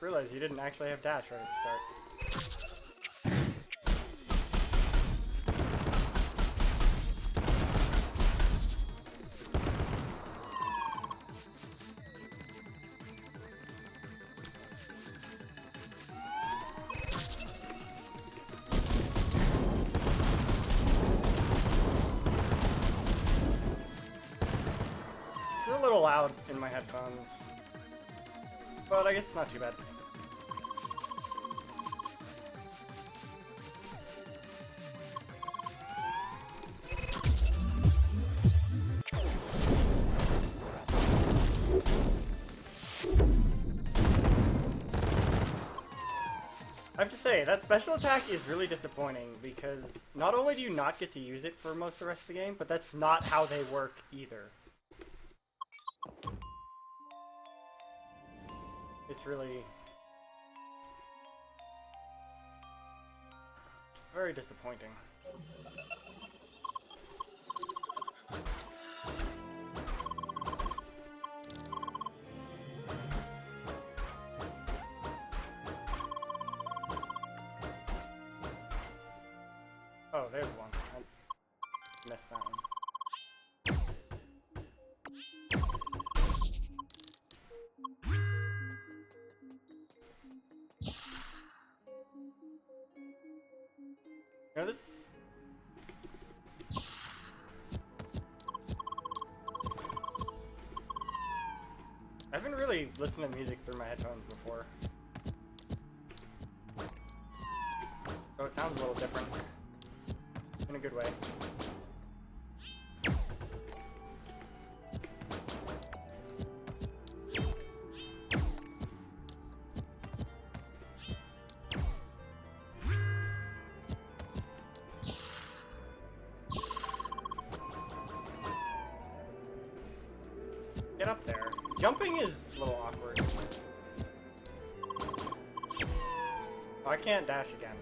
realized you didn't actually have dash right at the start. It's a little loud in my headphones, but I guess it's not too bad. I have to say, that special attack is really disappointing because not only do you not get to use it for most of the rest of the game, but that's not how they work either. It's really very disappointing. Oh, there's one. I missed that one. You know, this... I haven't really listened to music through my headphones before. So it sounds a little different. In a good way. Get up there. Jumping is a little awkward. Oh, I can't dash again.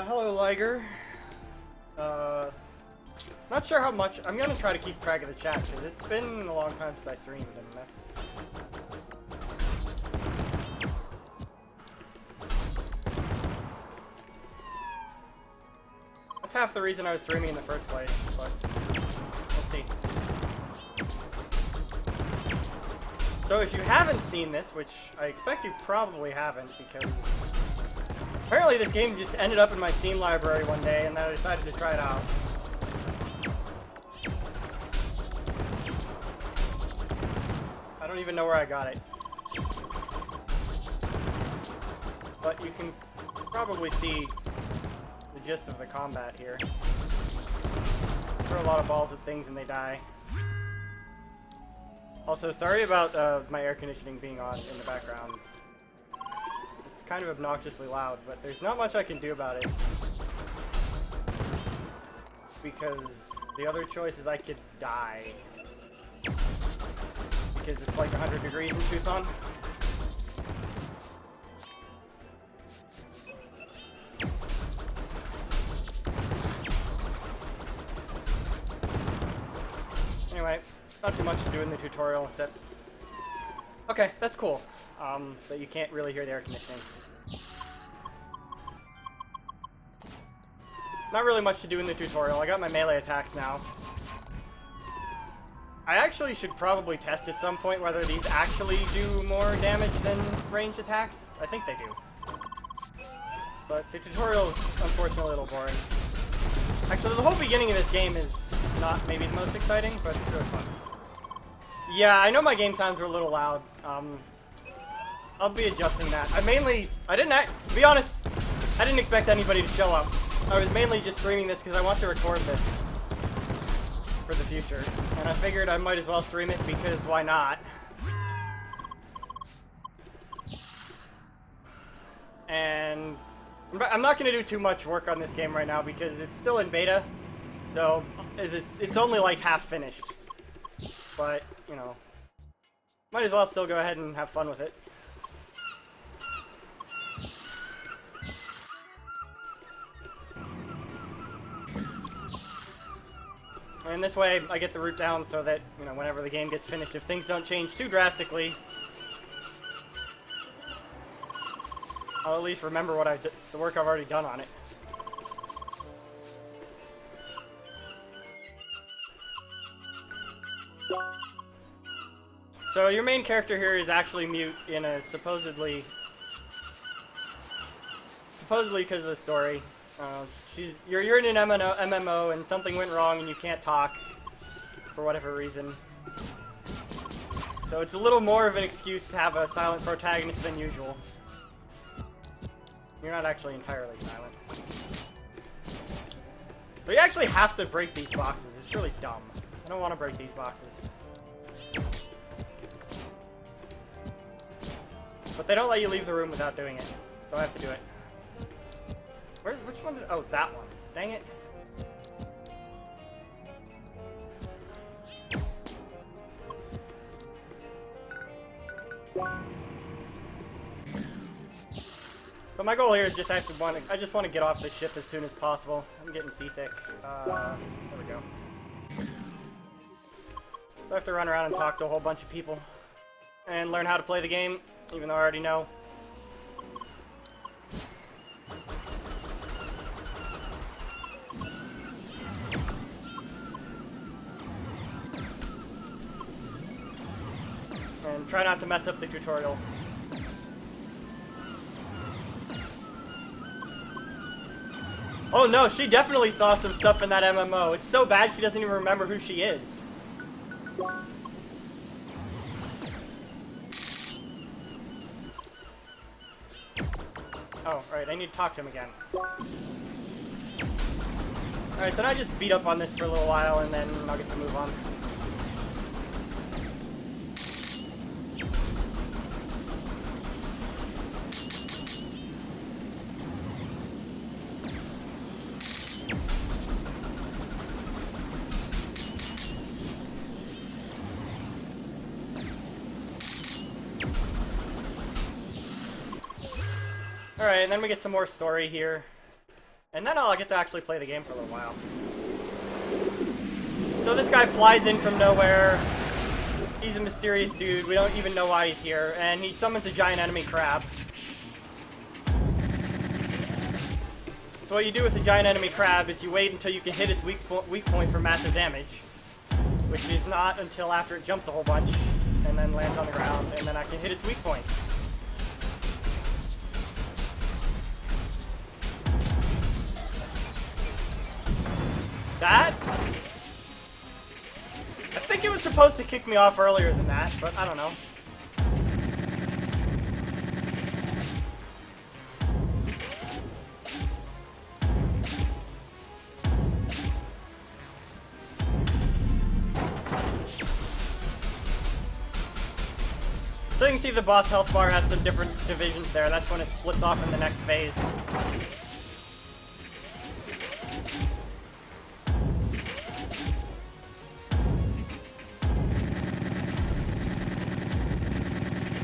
Hello, Liger. Not sure how much. I'm gonna try to keep track of the chat because it's been a long time since I streamed, and that's half the reason I was streaming in the first place. But we'll see. So if you haven't seen this, which I expect you probably haven't, because apparently this game just ended up in my Steam library one day, and then I decided to try it out. I don't even know where I got it. But you can probably see the gist of the combat here. Throw a lot of balls at things and they die. Also, sorry about my air conditioning being on in the background. It's kind of obnoxiously loud, but there's not much I can do about it. Because the other choice is I could die. Because it's like 100 degrees in Tucson. Anyway, not too much to do in the tutorial except... Okay, that's cool. That you can't really hear the air conditioning. Not really much to do in the tutorial. I got my melee attacks now. I actually should probably test at some point whether these actually do more damage than ranged attacks. I think they do. But the tutorial is unfortunately a little boring. Actually, the whole beginning of this game is not maybe the most exciting, but it's really fun. Yeah, I know my game sounds are a little loud. I'll be adjusting that. To be honest, I didn't expect anybody to show up. I was mainly just streaming this because I want to record this for the future. And I figured I might as well stream it because why not? And I'm not going to do too much work on this game right now because it's still in beta. So it's only like half finished. But, you know, might as well still go ahead and have fun with it. And this way, I get the route down so that, you know, whenever the game gets finished, if things don't change too drastically, I'll at least remember what the work I've already done on it. So your main character here is actually mute in a supposedly because of the story. You're in an MMO and something went wrong and you can't talk for whatever reason. So it's a little more of an excuse to have a silent protagonist than usual. You're not actually entirely silent. So you actually have to break these boxes. It's really dumb. I don't want to break these boxes. But they don't let you leave the room without doing it. So I have to do it. Which one did... Oh, that one. Dang it. So my goal here is just I just want to get off this ship as soon as possible. I'm getting seasick. There we go. So I have to run around and talk to a whole bunch of people and learn how to play the game, even though I already know. And try not to mess up the tutorial. Oh no, she definitely saw some stuff in that MMO. It's so bad she doesn't even remember who she is. Oh, right, I need to talk to him again. Alright, so now I just beat up on this for a little while and then I'll get to move on. Alright, and then we get some more story here. And then I'll get to actually play the game for a little while. So this guy flies in from nowhere. He's a mysterious dude. We don't even know why he's here. And he summons a giant enemy crab. So what you do with the giant enemy crab is you wait until you can hit its weak point for massive damage. Which is not until after it jumps a whole bunch and then lands on the ground. And then I can hit its weak point. That? I think it was supposed to kick me off earlier than that, but I don't know. So you can see the boss health bar has some different divisions there. That's when it splits off in the next phase.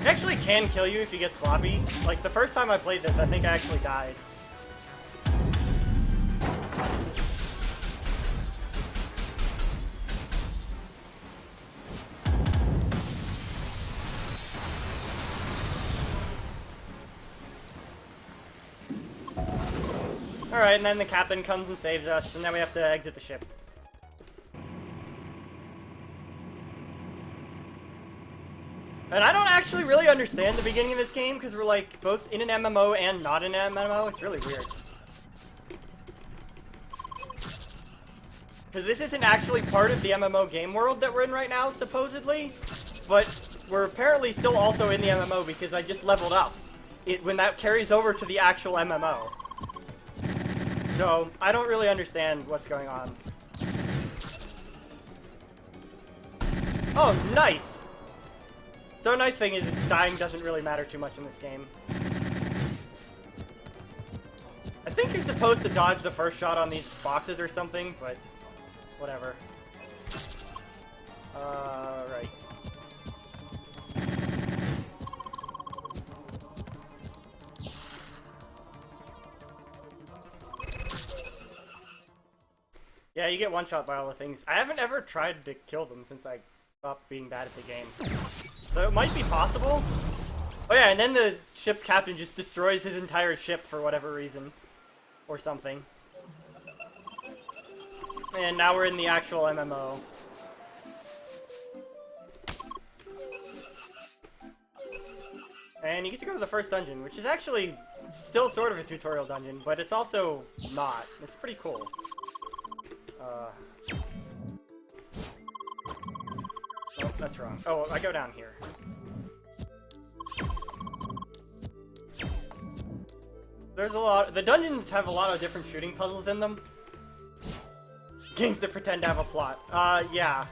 It actually can kill you if you get sloppy. Like, the first time I played this, I think I actually died. Alright, and then the captain comes and saves us, and then we have to exit the ship. And I don't actually really understand the beginning of this game, because we're like both in an MMO and not in an MMO. It's really weird. Because this isn't actually part of the MMO game world that we're in right now, supposedly. But we're apparently still also in the MMO because I just leveled up. When that carries over to the actual MMO. So, I don't really understand what's going on. Oh, nice! So a nice thing is dying doesn't really matter too much in this game. I think you're supposed to dodge the first shot on these boxes or something, but whatever. Right. Yeah, you get one-shot by all the things. I haven't ever tried to kill them since I stopped being bad at the game. So it might be possible. Oh yeah, and then the ship's captain just destroys his entire ship for whatever reason. Or something. And now we're in the actual MMO. And you get to go to the first dungeon, which is actually still sort of a tutorial dungeon, but it's also not. It's pretty cool. Oh, that's wrong. Oh, I go down here. There's a lot. The dungeons have a lot of different shooting puzzles in them. Games that pretend to have a plot. Yeah.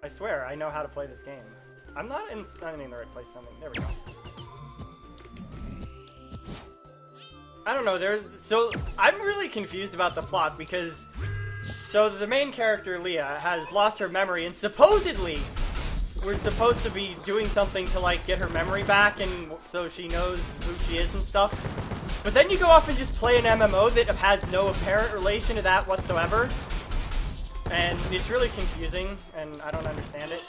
I swear, I know how to play this game. I'm not in the right place. Something. There we go. I don't know. So I'm really confused about the plot because so the main character Leah has lost her memory, and supposedly we're supposed to be doing something to like get her memory back, and so she knows who she is and stuff. But then you go off and just play an MMO that has no apparent relation to that whatsoever. And it's really confusing, and I don't understand it.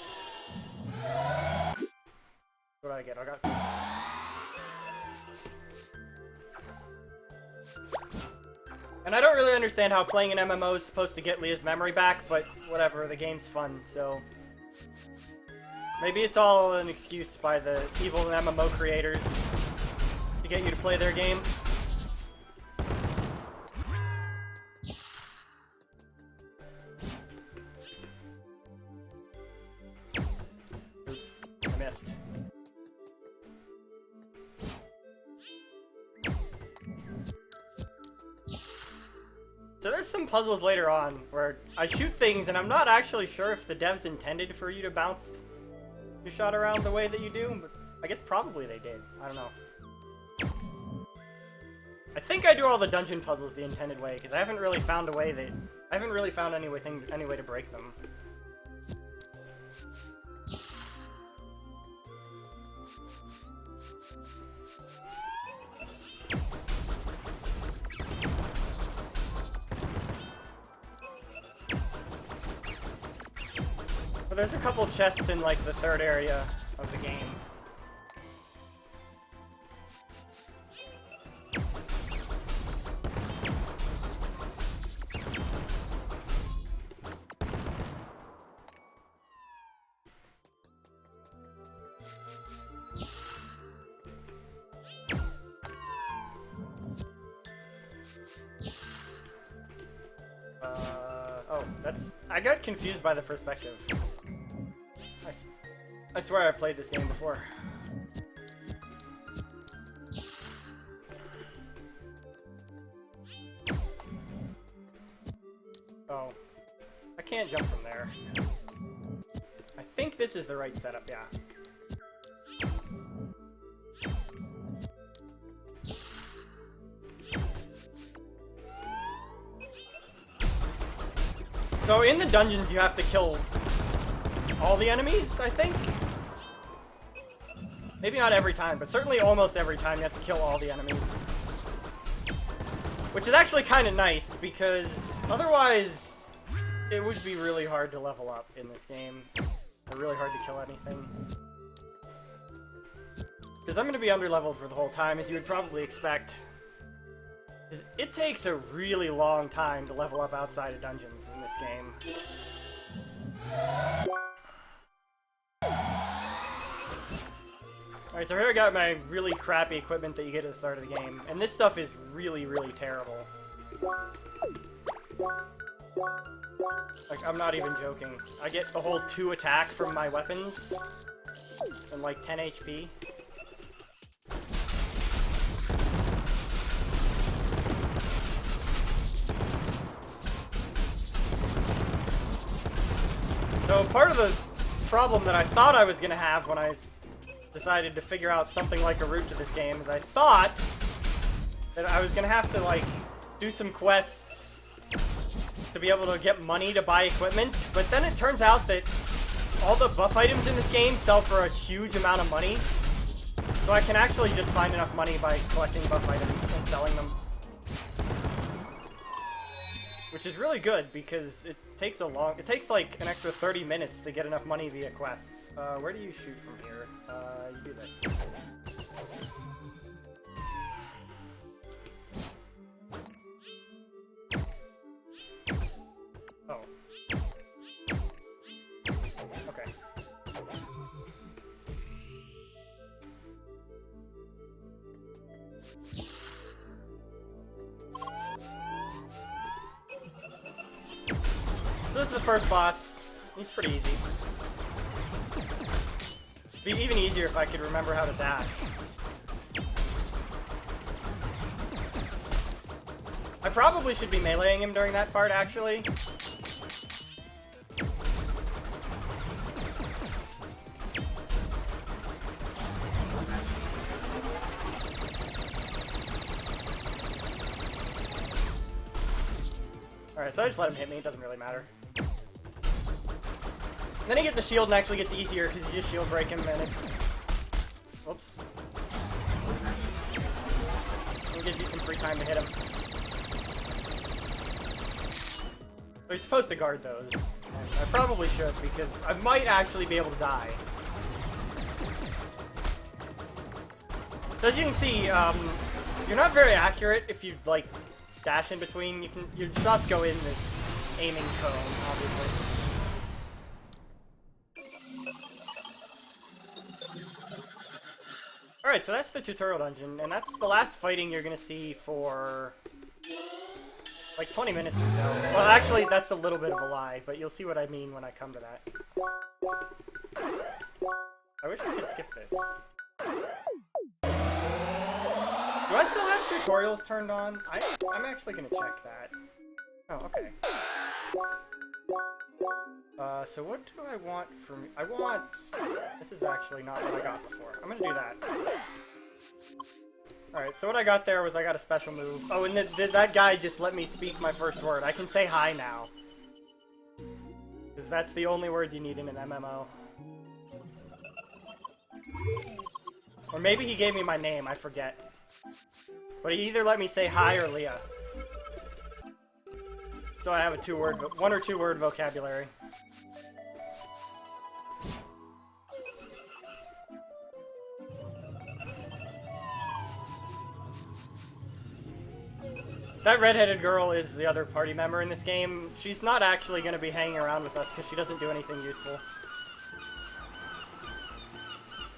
What do I get? I got... And I don't really understand how playing an MMO is supposed to get Leah's memory back, but whatever, the game's fun, so... Maybe it's all an excuse by the evil MMO creators to get you to play their game. I missed. So there's some puzzles later on where I shoot things and I'm not actually sure if the devs intended for you to bounce your shot around the way that you do, but I guess probably they did. I don't know. I think I do all the dungeon puzzles the intended way because I haven't really found a way that I haven't really found any way to break them. But there's a couple chests in like the third area of the game. Oh, I got confused by the perspective. I swear I've played this game before. Oh. I can't jump from there. I think this is the right setup, yeah. So in the dungeons you have to kill all the enemies, I think? Maybe not every time, but certainly almost every time you have to kill all the enemies. Which is actually kind of nice, because otherwise it would be really hard to level up in this game. Or really hard to kill anything. Because I'm going to be underleveled for the whole time, as you would probably expect. It takes a really long time to level up outside of dungeons in this game. Alright, so here I got my really crappy equipment that you get at the start of the game, and this stuff is really, really terrible. Like, I'm not even joking. I get a whole 2 attack from my weapons, and like 10 HP. So part of the problem that I thought I was going to have when I decided to figure out something like a route to this game is I thought that I was going to have to like do some quests to be able to get money to buy equipment, but then it turns out that all the buff items in this game sell for a huge amount of money, So I can actually just find enough money by collecting buff items and selling them. Which is really good because it takes like an extra 30 minutes to get enough money via quests. Where do you shoot from here? You do this. Oh. Okay. So this is the first boss. He's pretty easy. It'd be even easier if I could remember how to dash. I probably should be meleeing him during that part, actually. Alright, so I just let him hit me, it doesn't really matter. And then he gets the shield and actually gets easier because you just shield break him and it... Whoops. It gives you some free time to hit him. So you're supposed to guard those. And I probably should because I might actually be able to die. So as you can see, you're not very accurate if you, like, dash in between. Your shots go in this aiming cone, obviously. Alright, so that's the tutorial dungeon, and that's the last fighting you're gonna see for like 20 minutes or so. Well, actually, that's a little bit of a lie, but you'll see what I mean when I come to that. I wish I could skip this. Do I still have tutorials turned on? I'm actually gonna check that. Oh, okay. So what do I want from... This is actually not what I got before. I'm gonna do that. Alright, so what I got there was I got a special move. Oh, and that guy just let me speak my first word. I can say hi now. Because that's the only word you need in an MMO. Or maybe he gave me my name, I forget. But he either let me say hi or Leah. So I have a one or two word vocabulary. That redheaded girl is the other party member in this game. She's not actually going to be hanging around with us because she doesn't do anything useful.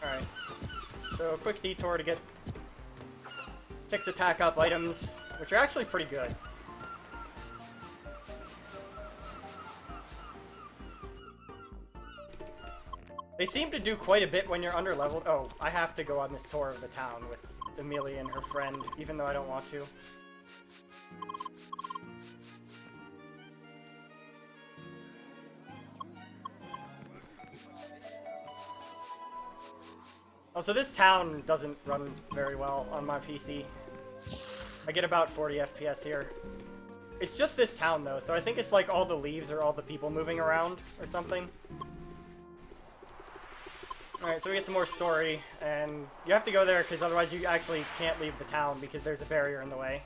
Alright. So a quick detour to get 6 attack up items, which are actually pretty good. They seem to do quite a bit when you're under-leveled. Oh, I have to go on this tour of the town with Amelia and her friend, even though I don't want to. Oh, so this town doesn't run very well on my PC. I get about 40 FPS here. It's just this town, though, so I think it's like all the leaves or all the people moving around or something. Alright, so we get some more story, and you have to go there because otherwise you actually can't leave the town because there's a barrier in the way.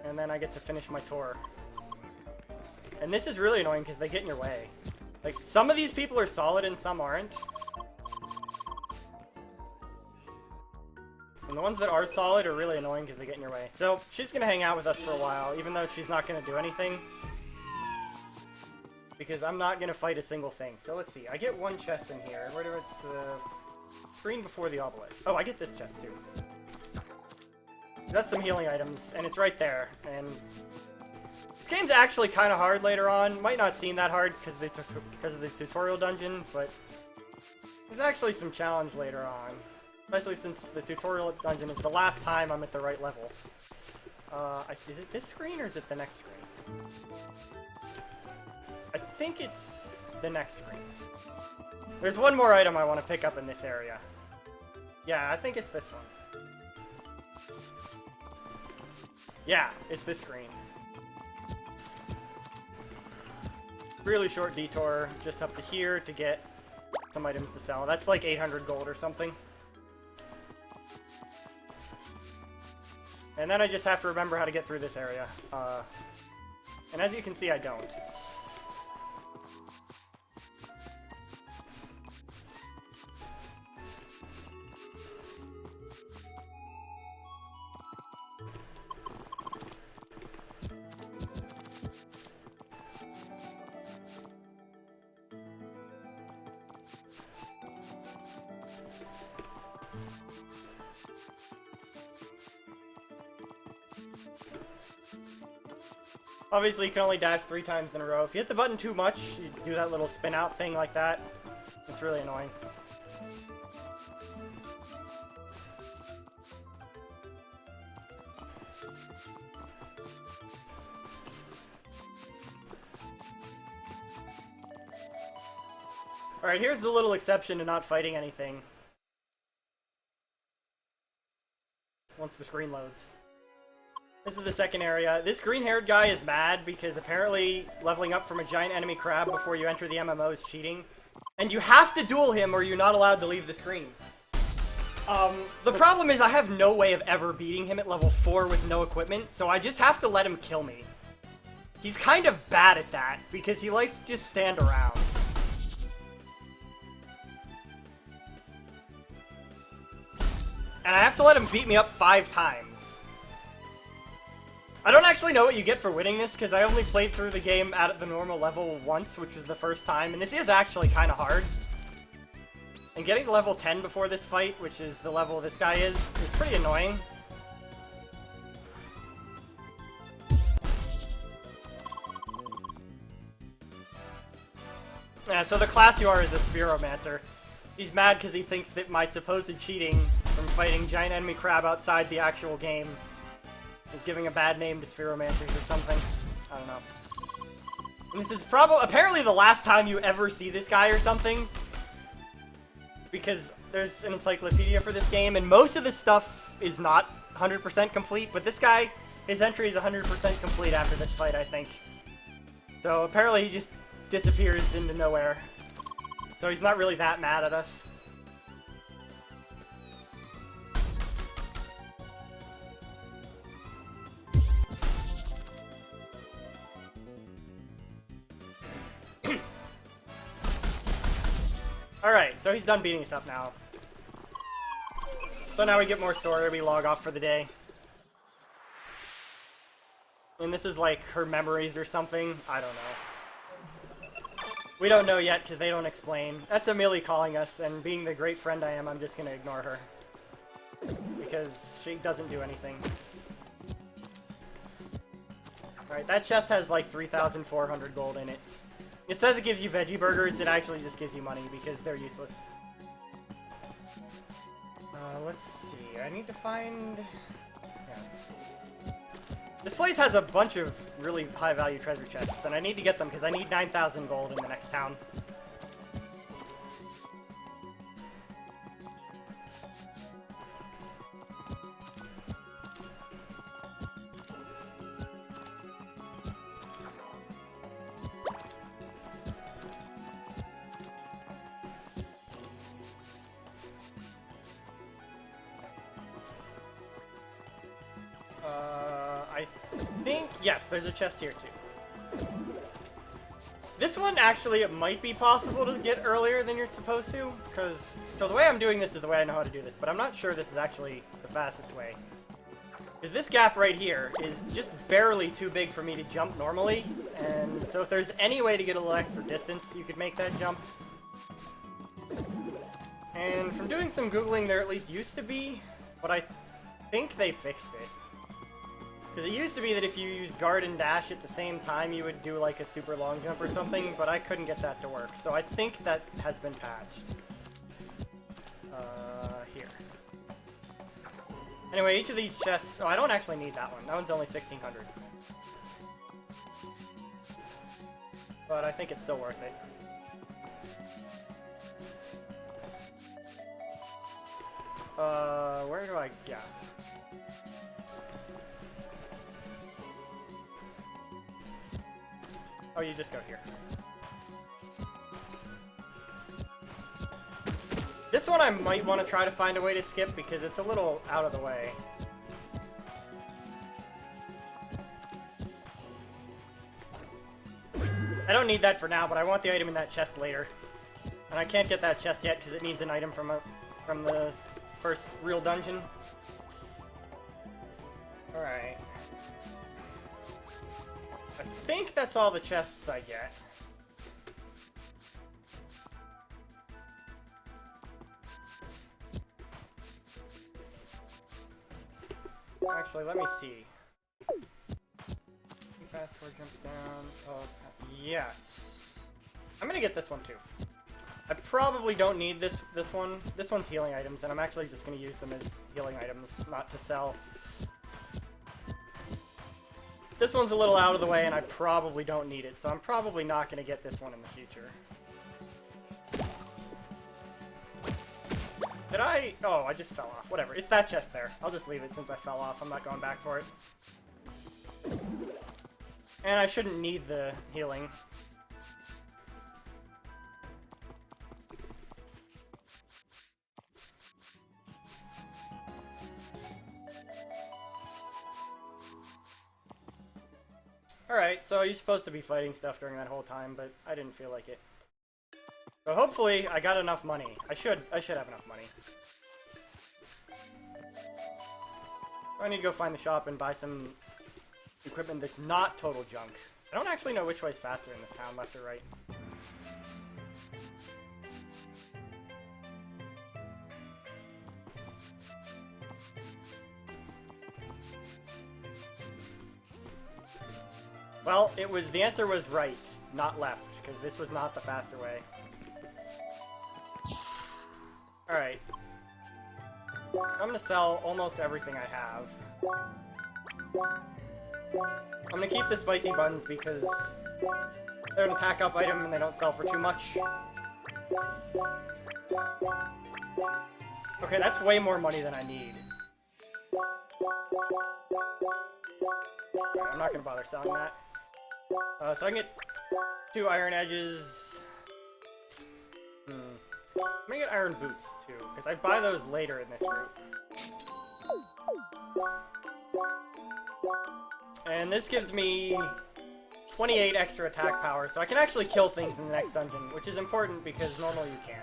And then I get to finish my tour. And this is really annoying because they get in your way. Like, some of these people are solid and some aren't. And the ones that are solid are really annoying because they get in your way. So, she's gonna hang out with us for a while, even though she's not gonna do anything. Because I'm not gonna fight a single thing. So let's see, I get one chest in here. Where do it's, screen before the obelisk. Oh, I get this chest too. That's some healing items, and it's right there. And this game's actually kind of hard later on. Might not seem that hard because of the tutorial dungeon, but there's actually some challenge later on. Especially since the tutorial dungeon is the last time I'm at the right level. Is it this screen or is it the next screen? I think it's the next screen. There's one more item I want to pick up in this area. Yeah, I think it's this one. Yeah, it's this screen. really short detour just up to here to get some items to sell. That's like 800 gold or something. And then I just have to remember how to get through this area. And as you can see, I don't. Obviously, you can only dash 3 times in a row. If you hit the button too much, you do that little spin out thing like that. It's really annoying. Alright, here's the little exception to not fighting anything. Once the screen loads. This is the second area. This green-haired guy is mad because apparently leveling up from a giant enemy crab before you enter the MMO is cheating. And you have to duel him or you're not allowed to leave the screen. The problem is I have no way of ever beating him at level 4 with no equipment, so I just have to let him kill me. He's kind of bad at that because he likes to just stand around. And I have to let him beat me up 5 times. I don't actually know what you get for winning this, because I only played through the game at the normal level once, which was the first time, and this is actually kind of hard. And getting to level 10 before this fight, which is the level this guy is pretty annoying. Yeah, so the class you are is a Spheromancer. He's mad because he thinks that my supposed cheating from fighting giant enemy crab outside the actual game is giving a bad name to Spheromancers or something. I don't know. And this is apparently the last time you ever see this guy or something. Because there's an encyclopedia for this game, and most of this stuff is not 100% complete, but this guy, his entry is 100% complete after this fight, I think. So apparently he just disappears into nowhere. So he's not really that mad at us. Alright, so he's done beating us up now. So now we get more story, we log off for the day. And this is like her memories or something, I don't know. We don't know yet because they don't explain. That's Amelie calling us, and being the great friend I am, I'm just gonna ignore her. Because she doesn't do anything. Alright, that chest has like 3,400 gold in it. It says it gives you veggie burgers, it actually just gives you money because they're useless. Let's see, I need to find... Yeah. This place has a bunch of really high value treasure chests, and I need to get them because I need 9,000 gold in the next town. I think, yes, there's a chest here too. This one, actually, it might be possible to get earlier than you're supposed to, because, so the way I'm doing this is the way I know how to do this, but I'm not sure this is actually the fastest way. Because this gap right here is just barely too big for me to jump normally, and so if there's any way to get a little extra distance, you could make that jump. And from doing some Googling, there at least used to be, but I think they fixed it. Because it used to be that if you used guard and dash at the same time, you would do like a super long jump or something, but I couldn't get that to work. So I think that has been patched. Here. Anyway, each of these chests... Oh, I don't actually need that one. That one's only 1,600. But I think it's still worth it. Where do I... Yeah. Oh, you just go here. This one I might want to try to find a way to skip because it's a little out of the way. I don't need that for now, but I want the item in that chest later. And I can't get that chest yet because it needs an item from the first real dungeon. Alright. I think that's all the chests I get. Actually, let me see. Fast forward, jump down. Oh, yes. I'm gonna get this one too. I probably don't need this one. This one's healing items, and I'm actually just gonna use them as healing items, not to sell. This one's a little out of the way, and I probably don't need it, so I'm probably not gonna get this one in the future. Did I? Oh, I just fell off. Whatever. It's that chest there. I'll just leave it since I fell off. I'm not going back for it. And I shouldn't need the healing. Alright, so you're supposed to be fighting stuff during that whole time, but I didn't feel like it. So hopefully I got enough money. I should have enough money. I need to go find the shop and buy some equipment that's not total junk. I don't actually know which way's faster in this town, left or right. Well, the answer was right, not left, because this was not the faster way. Alright. I'm gonna sell almost everything I have. I'm gonna keep the spicy buns because they're an attack up item and they don't sell for too much. Okay, that's way more money than I need. Right, I'm not gonna bother selling that. So I can get 2 iron edges. I'm gonna get iron boots too, because I buy those later in this route. And this gives me 28 extra attack power, so I can actually kill things in the next dungeon, which is important because normally you can't.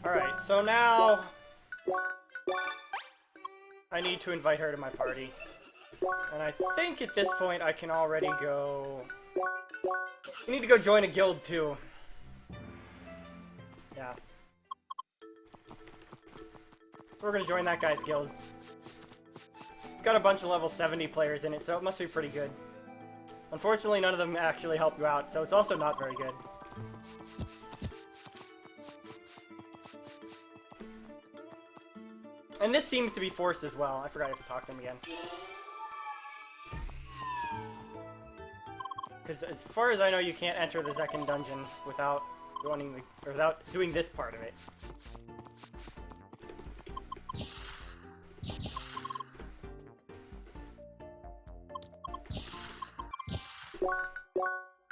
Alright, so now I need to invite her to my party. And I think at this point I can already go... I need to go join a guild too. Yeah. So we're gonna join that guy's guild. It's got a bunch of level 70 players in it, so it must be pretty good. Unfortunately, none of them actually help you out, so it's also not very good. And this seems to be forced as well. I forgot I have to talk to him again. Because as far as I know, you can't enter the second dungeon without doing this part of it.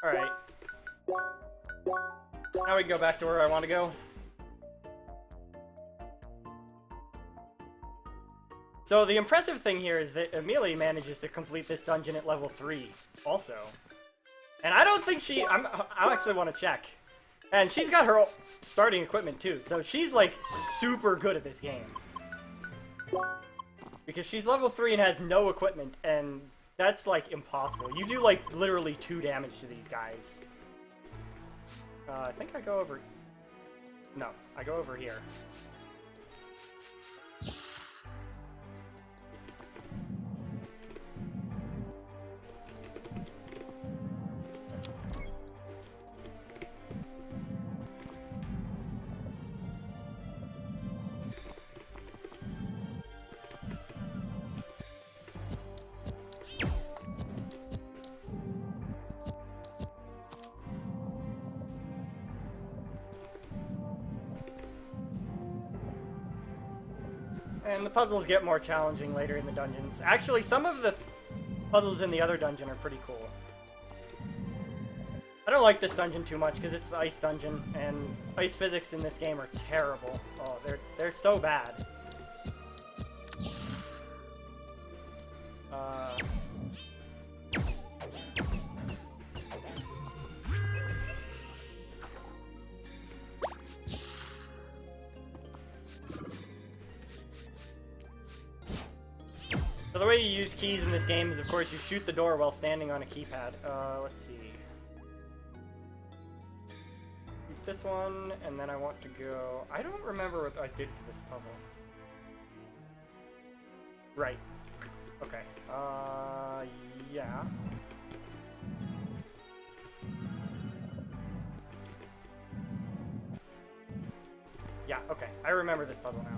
Alright. Now we can go back to where I want to go. So the impressive thing here is that Amelie manages to complete this dungeon at level 3, also. And I don't think I actually want to check. And she's got her starting equipment too, so she's like super good at this game. Because she's level 3 and has no equipment, and that's like impossible. You do like literally 2 damage to these guys. I think I go over... No, I go over here. And the puzzles get more challenging later in the dungeons. Actually, some of the puzzles in the other dungeon are pretty cool. I don't like this dungeon too much because it's the ice dungeon, and ice physics in this game are terrible. Oh, they're so bad. So the way you use keys in this game is, of course, you shoot the door while standing on a keypad. Let's see. Shoot this one, and then I want to go... I don't remember what I did for this puzzle. Right. Okay. Yeah. Yeah, okay. I remember this puzzle now.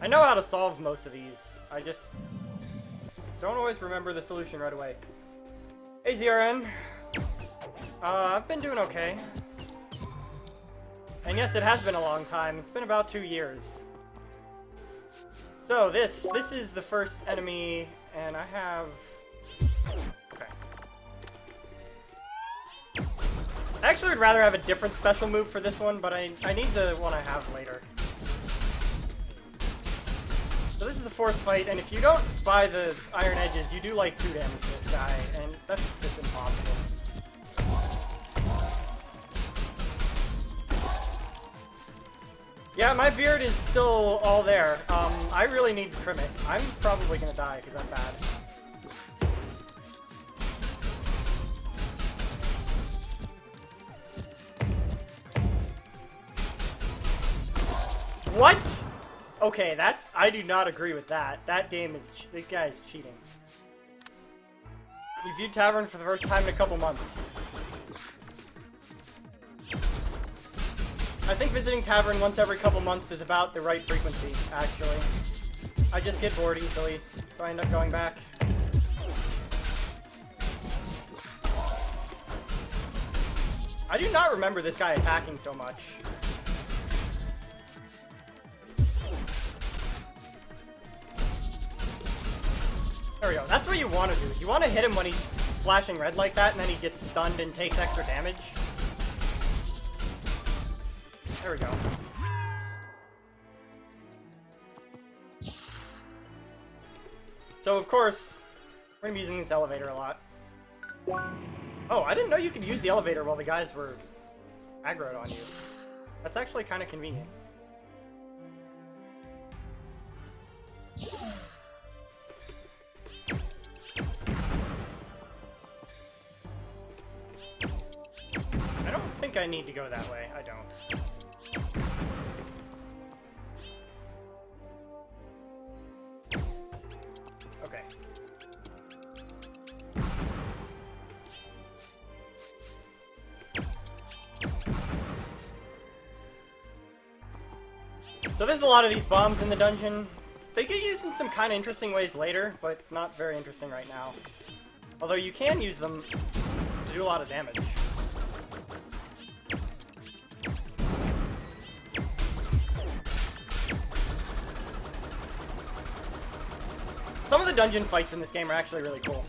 I know how to solve most of these. I just don't always remember the solution right away. Hey, ZRN. I've been doing okay. And yes, it has been a long time. It's been about 2 years. So this is the first enemy, and I have... Okay. I actually would rather have a different special move for this one, but I need the one I have later. So this is the fourth fight, and if you don't buy the iron edges, you do like 2 damage to this guy, and that's just impossible. Yeah, my beard is still all there. I really need to trim it. I'm probably gonna die because I'm bad. What? Okay, I do not agree with that. That game is, this guy is cheating. You viewed Tavern for the first time in a couple months. I think visiting Tavern once every couple months is about the right frequency, actually. I just get bored easily, so I end up going back. I do not remember this guy attacking so much. There we go. That's what you want to do. You want to hit him when he's flashing red like that, and then he gets stunned and takes extra damage. There we go. So, of course, we're going to be using this elevator a lot. Oh, I didn't know you could use the elevator while the guys were aggroed on you. That's actually kind of convenient. I don't think I need to go that way. I don't. Okay. So there's a lot of these bombs in the dungeon. They get used in some kind of interesting ways later, but not very interesting right now. Although you can use them to do a lot of damage. Some of the dungeon fights in this game are actually really cool.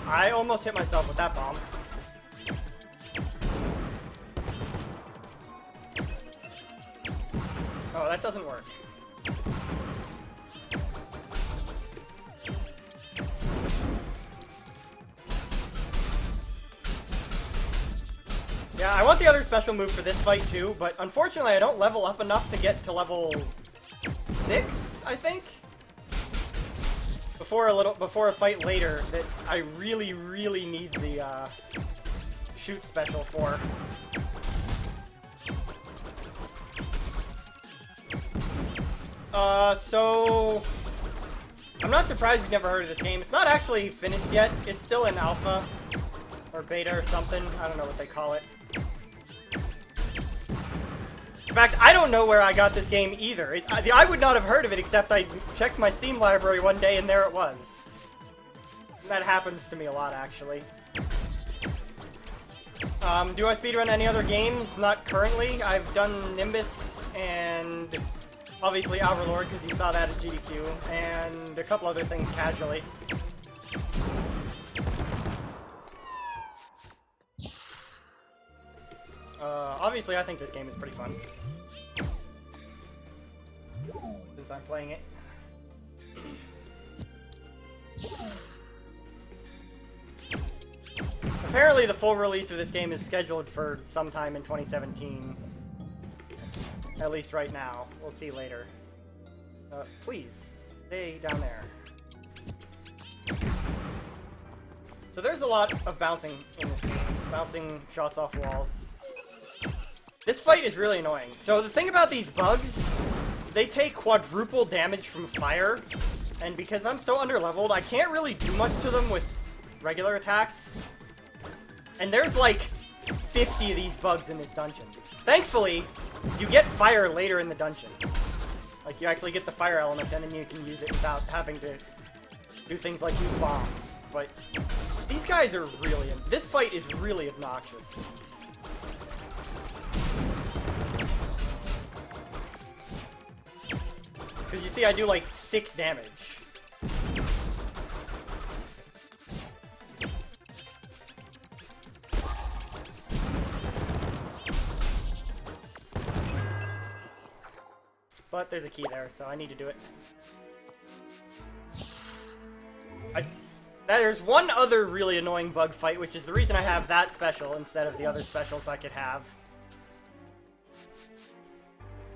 I almost hit myself with that bomb. Oh, that doesn't work. Yeah, I want the other special move for this fight too, but unfortunately I don't level up enough to get to level 6, I think? Before a fight later that I really, really need the shoot special for. So I'm not surprised you've never heard of this game. It's not actually finished yet. It's still in alpha or beta or something. I don't know what they call it. In fact, I don't know where I got this game either. I would not have heard of it except I checked my Steam library one day and there it was. And that happens to me a lot, actually. Do I speedrun any other games? Not currently. I've done Nimbus and obviously Overlord because you saw that at GDQ, and a couple other things casually. Obviously I think this game is pretty fun. Since I'm playing it. Apparently the full release of this game is scheduled for sometime in 2017. At least right now. We'll see later. Please, stay down there. So there's a lot of bouncing in this game. Bouncing shots off walls. This fight is really annoying. So the thing about these bugs, they take quadruple damage from fire. And because I'm so underleveled, I can't really do much to them with regular attacks. And there's like 50 of these bugs in this dungeon. Thankfully, you get fire later in the dungeon. Like, you actually get the fire element, and then you can use it without having to do things like use bombs. But these guys are really... This fight is really obnoxious. Because you see, I do like 6 damage. But there's a key there, so I need to do it. There's one other really annoying bug fight, which is the reason I have that special instead of the other specials I could have.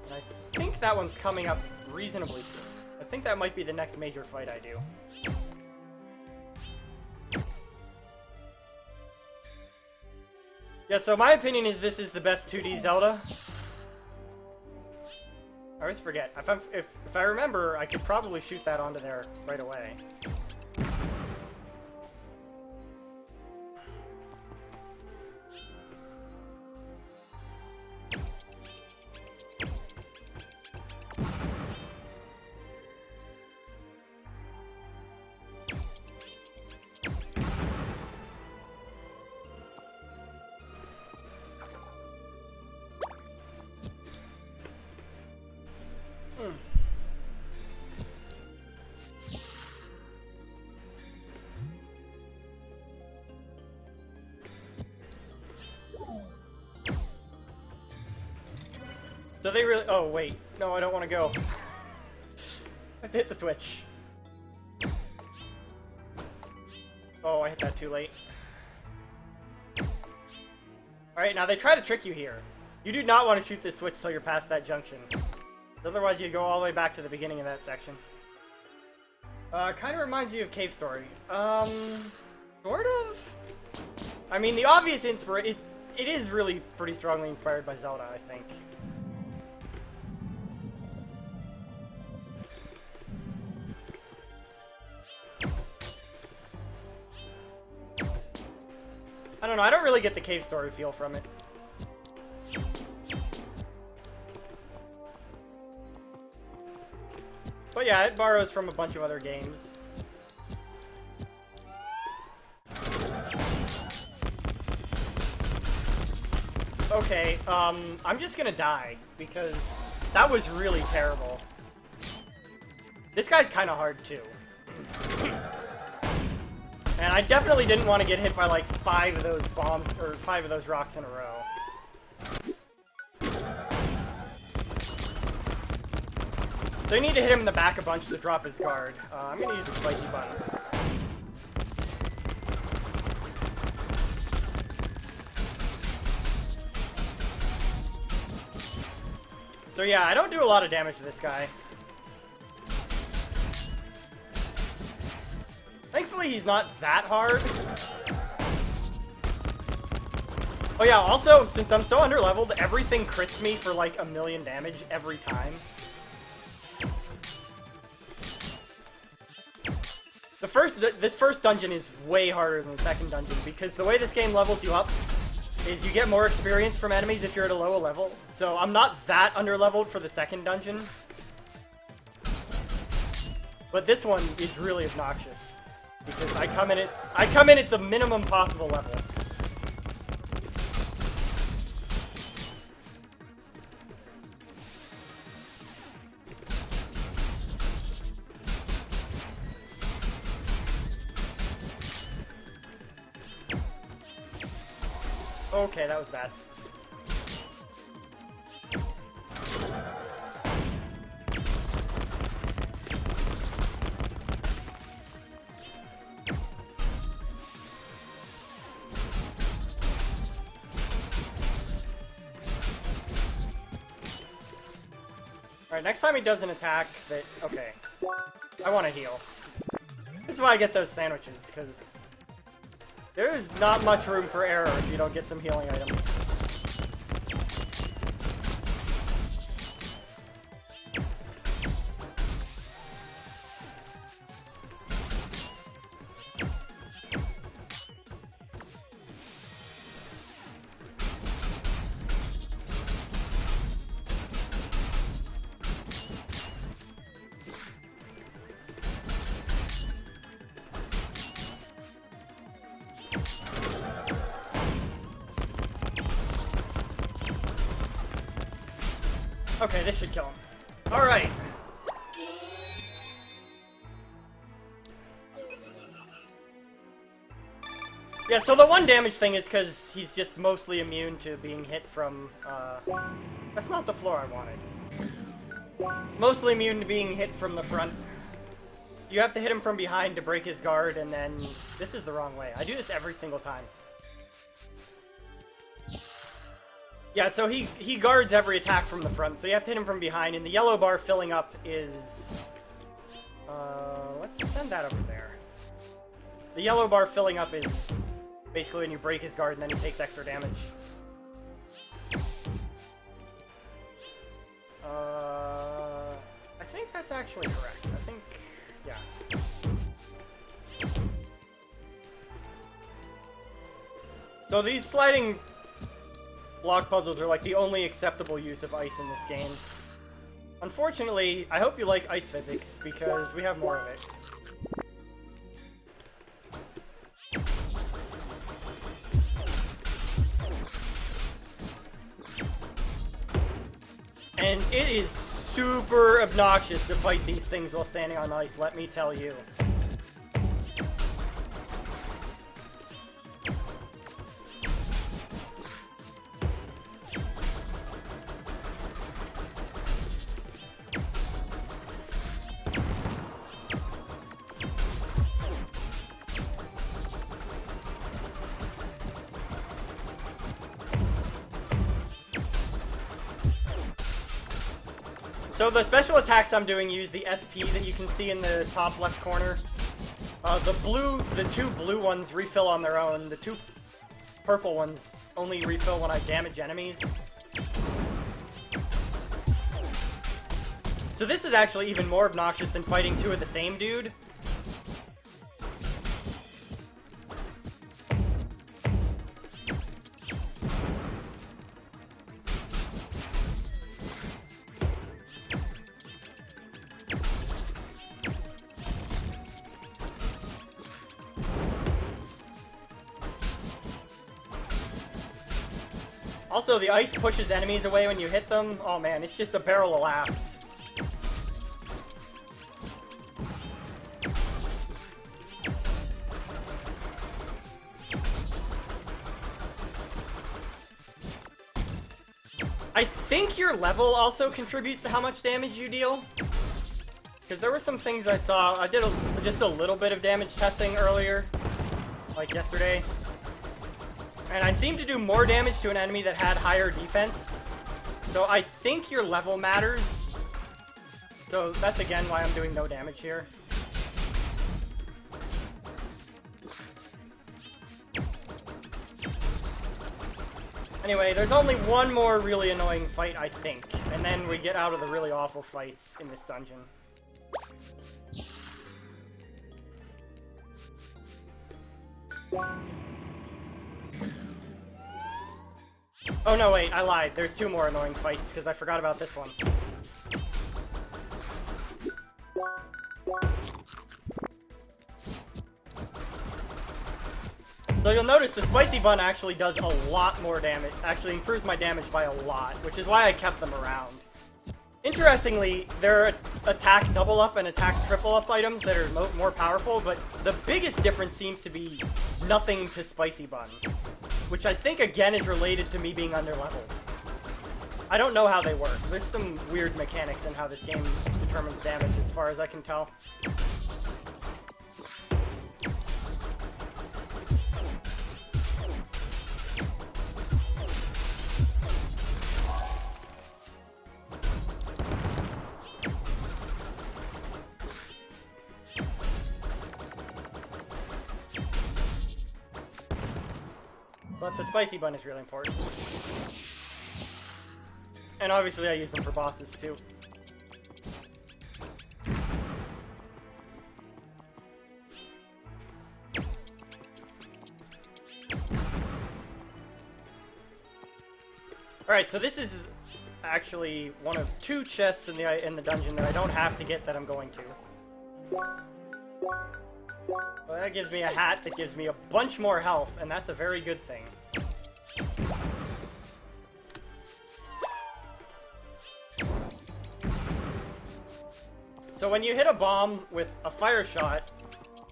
And I think that one's coming up reasonably soon. I think that might be the next major fight I do. Yeah, so my opinion is this is the best 2D Zelda. I always forget. If I remember, I could probably shoot that onto there right away. So they really... Oh, wait. No, I don't want to go. I have to hit the switch. Oh, I hit that too late. Alright, now they try to trick you here. You do not want to shoot this switch till you're past that junction. Otherwise, you'd go all the way back to the beginning of that section. Kind of reminds you of Cave Story. Sort of? I mean, the obvious inspiration... It is really pretty strongly inspired by Zelda, I think. I don't know, I don't really get the Cave Story feel from it. But yeah, it borrows from a bunch of other games. Okay, I'm just gonna die, because that was really terrible. This guy's kinda hard, too. And I definitely didn't want to get hit by like 5 of those bombs, or 5 of those rocks in a row. So you need to hit him in the back a bunch to drop his guard. I'm going to use the spicy button. So yeah, I don't do a lot of damage to this guy. Thankfully, he's not that hard. Oh yeah, also, since I'm so underleveled, everything crits me for like 1,000,000 damage every time. This first dungeon is way harder than the second dungeon, because the way this game levels you up is you get more experience from enemies if you're at a lower level. So I'm not that underleveled for the second dungeon. But this one is really obnoxious, because I come in at the minimum possible level. Okay, that was bad. Alright, next time he does an attack that... Okay. I want to heal. This is why I get those sandwiches, because there's not much room for error if you don't get some healing items. Okay, this should kill him. Alright. Yeah, so the one damage thing is because he's just mostly immune to being hit from, that's not the floor I wanted. Mostly immune to being hit from the front. You have to hit him from behind to break his guard, and then... This is the wrong way. I do this every single time. Yeah, so he guards every attack from the front, so you have to hit him from behind, and the yellow bar filling up is... let's send that over there. The yellow bar filling up is basically when you break his guard, and then he takes extra damage. I think that's actually correct. I think... yeah. So these sliding... block puzzles are like the only acceptable use of ice in this game. Unfortunately, I hope you like ice physics, because we have more of it. And it is super obnoxious to fight these things while standing on ice, let me tell you. So the special attacks I'm doing use the SP that you can see in the top left corner. The two blue ones refill on their own. The two purple ones only refill when I damage enemies. So this is actually even more obnoxious than fighting two of the same dude. Also, the ice pushes enemies away when you hit them. Oh man, it's just a barrel of laughs. I think your level also contributes to how much damage you deal. Because there were some things I saw. I did just a little bit of damage testing earlier, like yesterday. And I seem to do more damage to an enemy that had higher defense. So I think your level matters. So that's again why I'm doing no damage here. Anyway, there's only one more really annoying fight, I think. And then we get out of the really awful fights in this dungeon. Oh no, wait, I lied. There's two more annoying fights, because I forgot about this one. So you'll notice the spicy bun actually does a lot more damage, actually improves my damage by a lot, which is why I kept them around. Interestingly, there are attack double up and attack triple up items that are more powerful, but the biggest difference seems to be nothing to spicy bun. which I think again is related to me being underleveled. I don't know how they work. There's some weird mechanics in how this game determines damage as far as I can tell. But the spicy bun is really important. And obviously I use them for bosses too. Alright, so this is actually one of 2 chests in the dungeon that I don't have to get that I'm going to. Well, that gives me a hat that gives me a bunch more health, and that's a very good thing. So when you hit a bomb with a fire shot,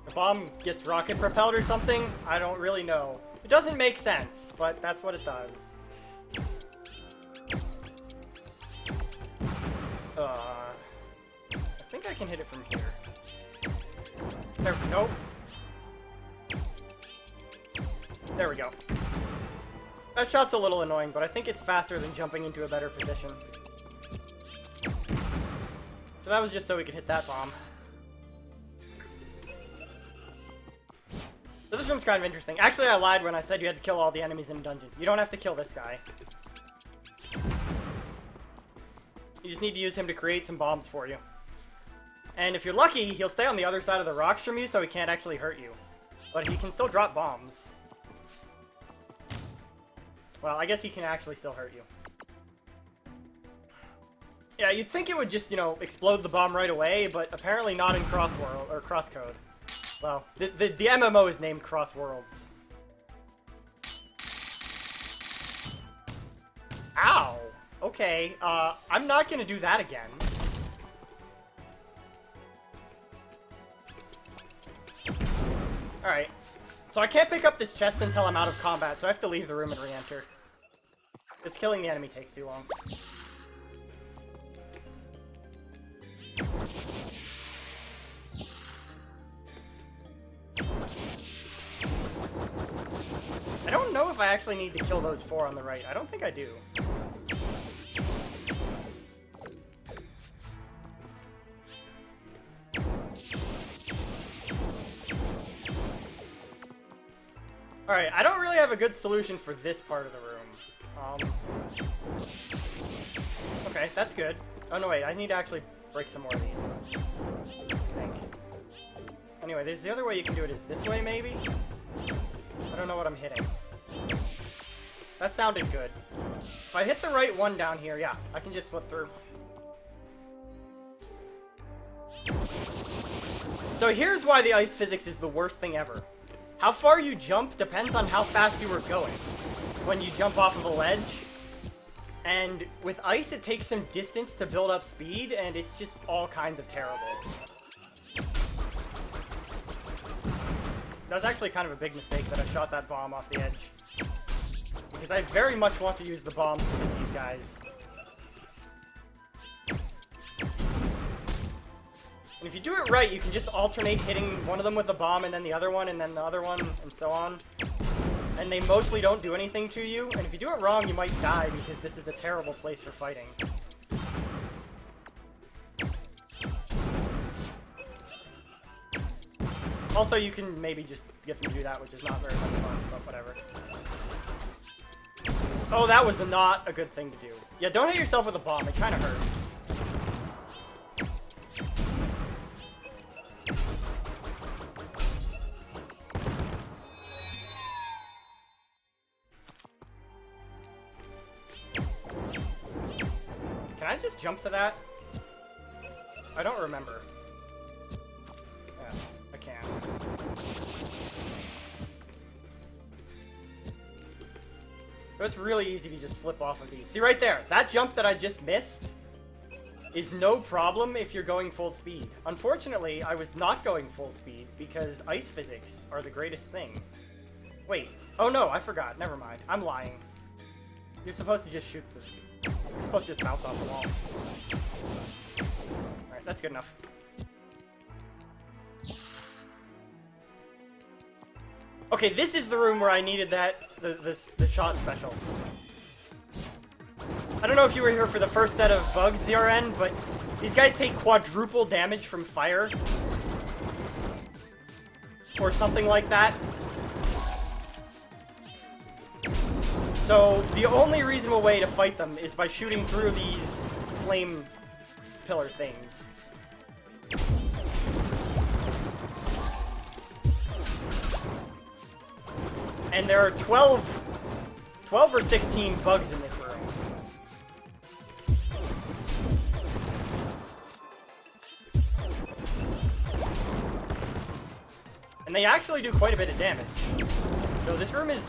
the bomb gets rocket propelled or something? I don't really know. It doesn't make sense, but that's what it does. I think I can hit it from here. There, nope. There we go. That shot's a little annoying, but I think it's faster than jumping into a better position. So that was just so we could hit that bomb. So this room's kind of interesting. Actually, I lied when I said you had to kill all the enemies in a dungeon. You don't have to kill this guy. You just need to use him to create some bombs for you. And if you're lucky, he'll stay on the other side of the rocks from you, so he can't actually hurt you. But he can still drop bombs. Well, I guess he can actually still hurt you. Yeah, you'd think it would just, you know, explode the bomb right away, but apparently not in crosscode. Well, the MMO is named Cross Worlds. Ow! Okay, I'm not gonna do that again. Alright. So I can't pick up this chest until I'm out of combat, so I have to leave the room and re-enter. Because killing the enemy takes too long. I don't know if I actually need to kill those 4 on the right. I don't think I do. Alright, I don't really have a good solution for this part of the room. Okay, that's good. Oh no, wait, I need to actually break some more of these. I think. Anyway, there's the other way you can do it is this way, maybe? I don't know what I'm hitting. That sounded good. If I hit the right one down here, yeah, I can just slip through. So here's why the ice physics is the worst thing ever. How far you jump depends on how fast you were going when you jump off of a ledge. And with ice, it takes some distance to build up speed, and it's just all kinds of terrible. That was actually kind of a big mistake that I shot that bomb off the edge. Because I very much want to use the bomb to hit these guys. And if you do it right, you can just alternate hitting one of them with a bomb and then the other one and then the other one and so on. And they mostly don't do anything to you. And if you do it wrong, you might die because this is a terrible place for fighting. Also, you can maybe just get them to do that, which is not very much fun, but whatever. Oh, that was not a good thing to do. Yeah, don't hit yourself with a bomb. It kind of hurts. Can I just jump to that? I don't remember. Yeah, I can. So it's really easy to just slip off of these. See right there, that jump that I just missed is no problem if you're going full speed. Unfortunately, I was not going full speed because ice physics are the greatest thing. Wait. Oh no, I forgot. Never mind. I'm lying. You're supposed to just shoot this. You're supposed to just bounce off the wall. Alright, that's good enough. Okay, this is the room where I needed the shot special. I don't know if you were here for the first set of bugs, ZRN, but these guys take quadruple damage from fire. Or something like that. So, the only reasonable way to fight them is by shooting through these flame pillar things. And there are 12 or 16 bugs in this room. And they actually do quite a bit of damage. So this room is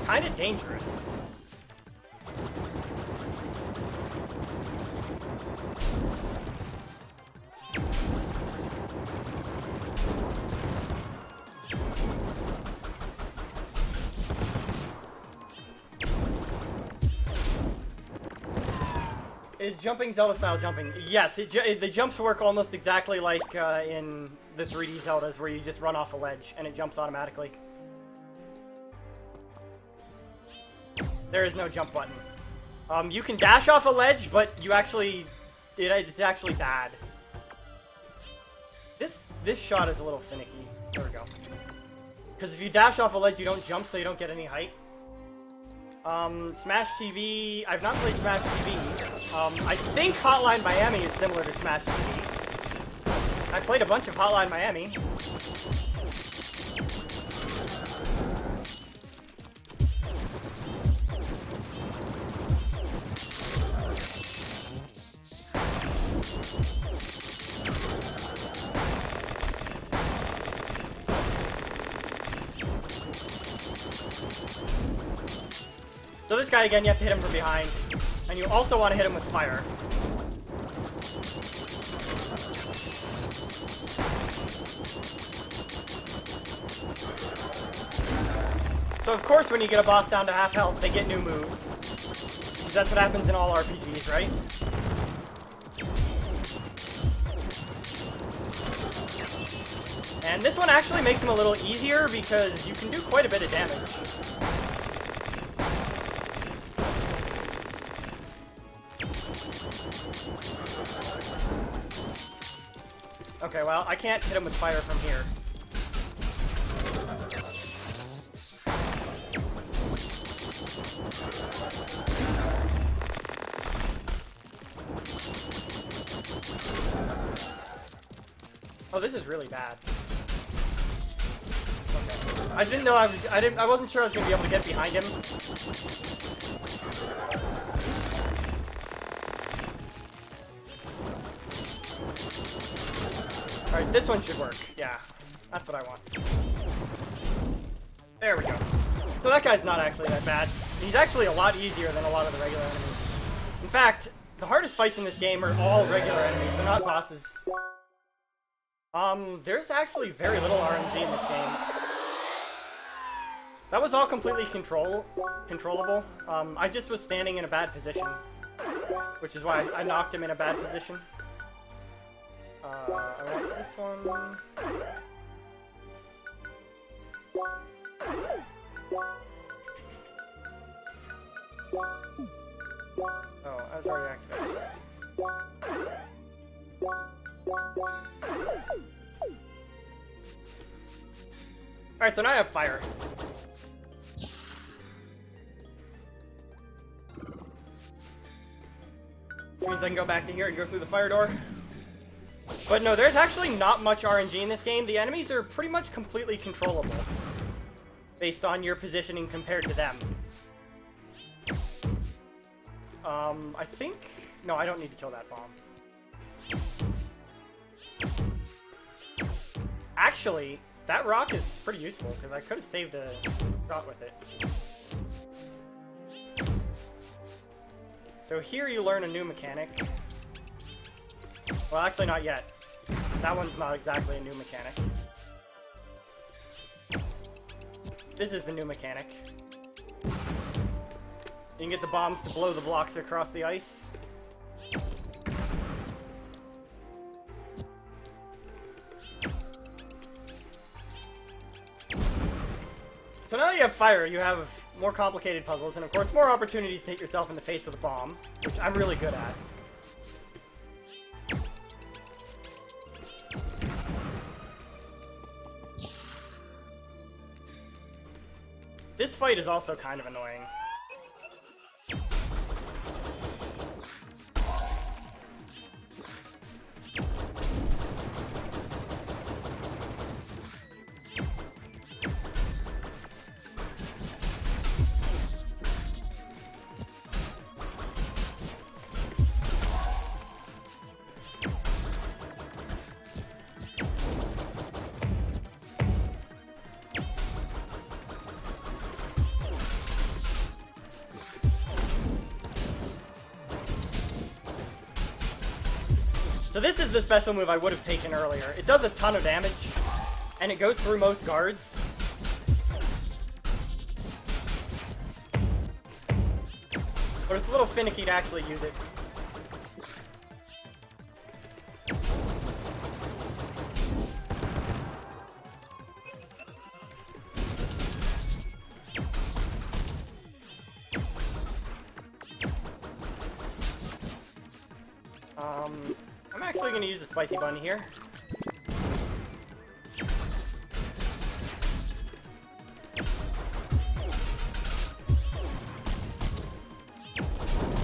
kind of dangerous. Is jumping Zelda-style jumping? Yes, the jumps work almost exactly like in the 3D Zeldas, where you just run off a ledge and it jumps automatically. There is no jump button. You can dash off a ledge, but you actually... it's actually bad. This shot is a little finicky. There we go. Because if you dash off a ledge, you don't jump, so you don't get any height. Smash TV... I've not played Smash TV. I think Hotline Miami is similar to Smash TV. I played a bunch of Hotline Miami. So this guy, again, you have to hit him from behind. And you also want to hit him with fire. So of course when you get a boss down to half health, they get new moves. Because that's what happens in all RPGs, right? And this one actually makes him a little easier because you can do quite a bit of damage. Okay, well, I can't hit him with fire from here. Oh, this is really bad. Okay. I didn't know I wasn't sure I was gonna be able to get behind him. Alright, this one should work. Yeah, that's what I want. There we go. So that guy's not actually that bad. He's actually a lot easier than a lot of the regular enemies. In fact, the hardest fights in this game are all regular enemies. They're not bosses. There's actually very little RNG in this game. That was all completely controllable. I just was standing in a bad position. Which is why I knocked him in a bad position. I want this one. Oh, I was already activated. Alright, so now I have fire. Which means I can go back to here and go through the fire door. But no, there's actually not much RNG in this game. The enemies are pretty much completely controllable. Based on your positioning compared to them. I think... No, I don't need to kill that bomb. Actually, that rock is pretty useful, because I could have saved a shot with it. So here you learn a new mechanic. Well, actually not yet. That one's not exactly a new mechanic. This is the new mechanic. You can get the bombs to blow the blocks across the ice. So now that you have fire, you have more complicated puzzles, and of course more opportunities to hit yourself in the face with a bomb, which I'm really good at. This fight is also kind of annoying. So this is the special move I would have taken earlier. It does a ton of damage, and it goes through most guards. But it's a little finicky to actually use it. I'm actually going to use a spicy bunny here.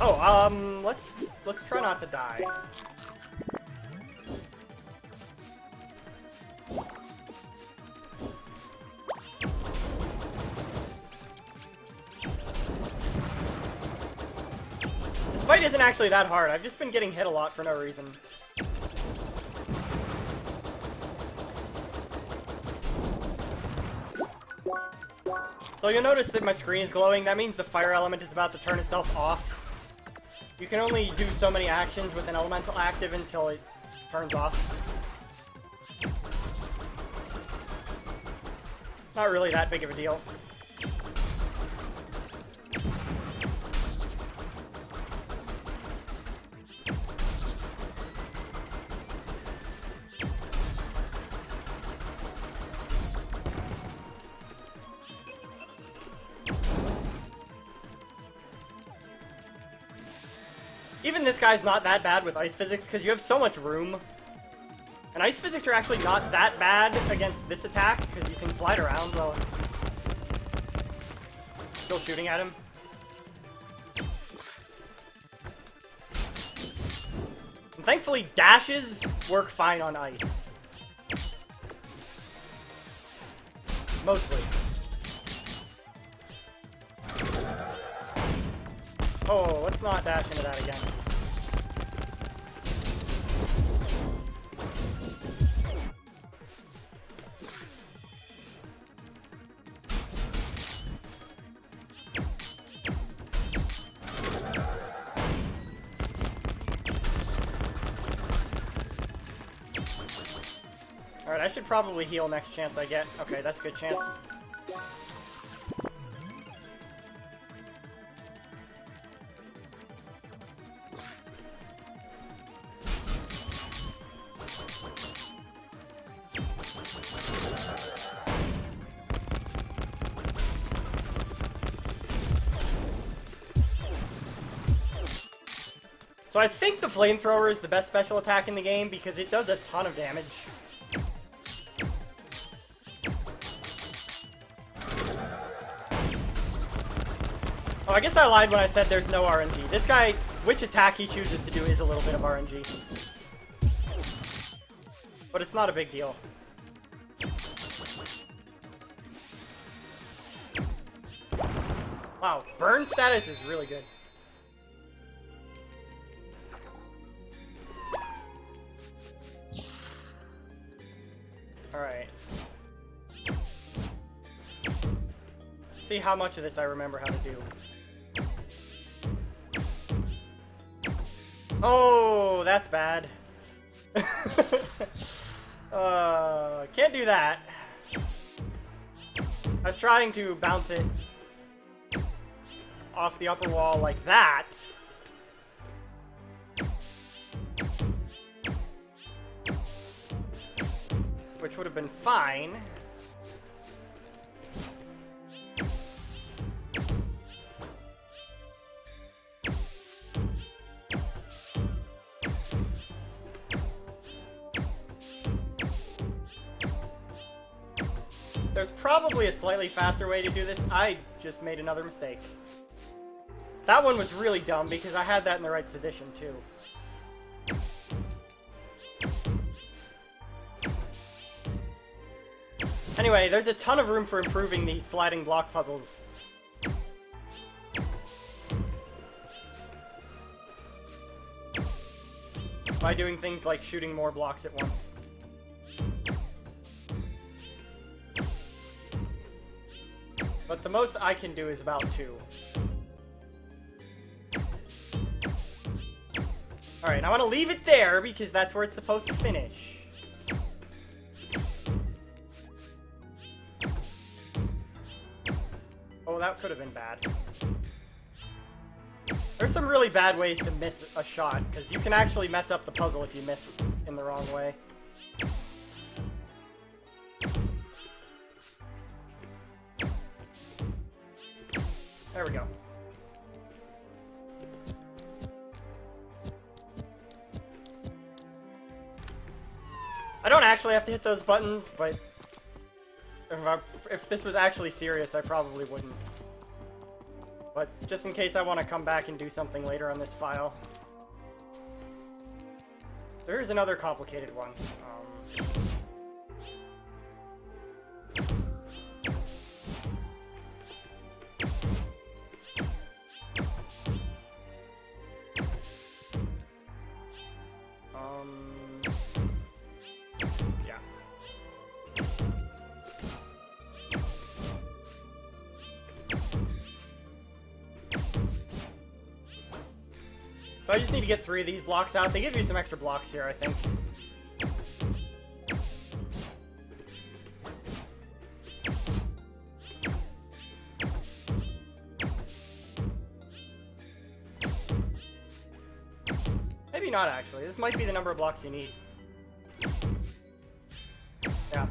Oh, let's try not to die. This fight isn't actually that hard. I've just been getting hit a lot for no reason. So you'll notice that my screen is glowing. That means the fire element is about to turn itself off. You can only do so many actions with an elemental active until it turns off. Not really that big of a deal. Even this guy's not that bad with ice physics because you have so much room. And ice physics are actually not that bad against this attack because you can slide around while still shooting at him. And thankfully, dashes work fine on ice. Mostly. Oh, let's not dash into that again. Alright, I should probably heal next chance I get. Okay, that's a good chance. So I think the flamethrower is the best special attack in the game because it does a ton of damage. Oh, I guess I lied when I said there's no RNG. This guy, which attack he chooses to do is a little bit of RNG. But it's not a big deal. Wow, burn status is really good. Alright. See how much of this I remember how to do. Oh, that's bad. Can't do that. I was trying to bounce it off the upper wall like that. Which would have been fine. There's probably a slightly faster way to do this. I just made another mistake. That one was really dumb because I had that in the right position too. Anyway, there's a ton of room for improving these sliding block puzzles. By doing things like shooting more blocks at once. But the most I can do is about 2. Alright, I want to leave it there because that's where it's supposed to finish. Oh, that could have been bad. There's some really bad ways to miss a shot, because you can actually mess up the puzzle if you miss in the wrong way. There we go. I don't actually have to hit those buttons, but if this was actually serious, I probably wouldn't. But just in case I want to come back and do something later on this file. So here's another complicated one. Yeah. So I just need to get 3 of these blocks out. They give you some extra blocks here, I think. Maybe not, actually. This might be the number of blocks you need. Yeah.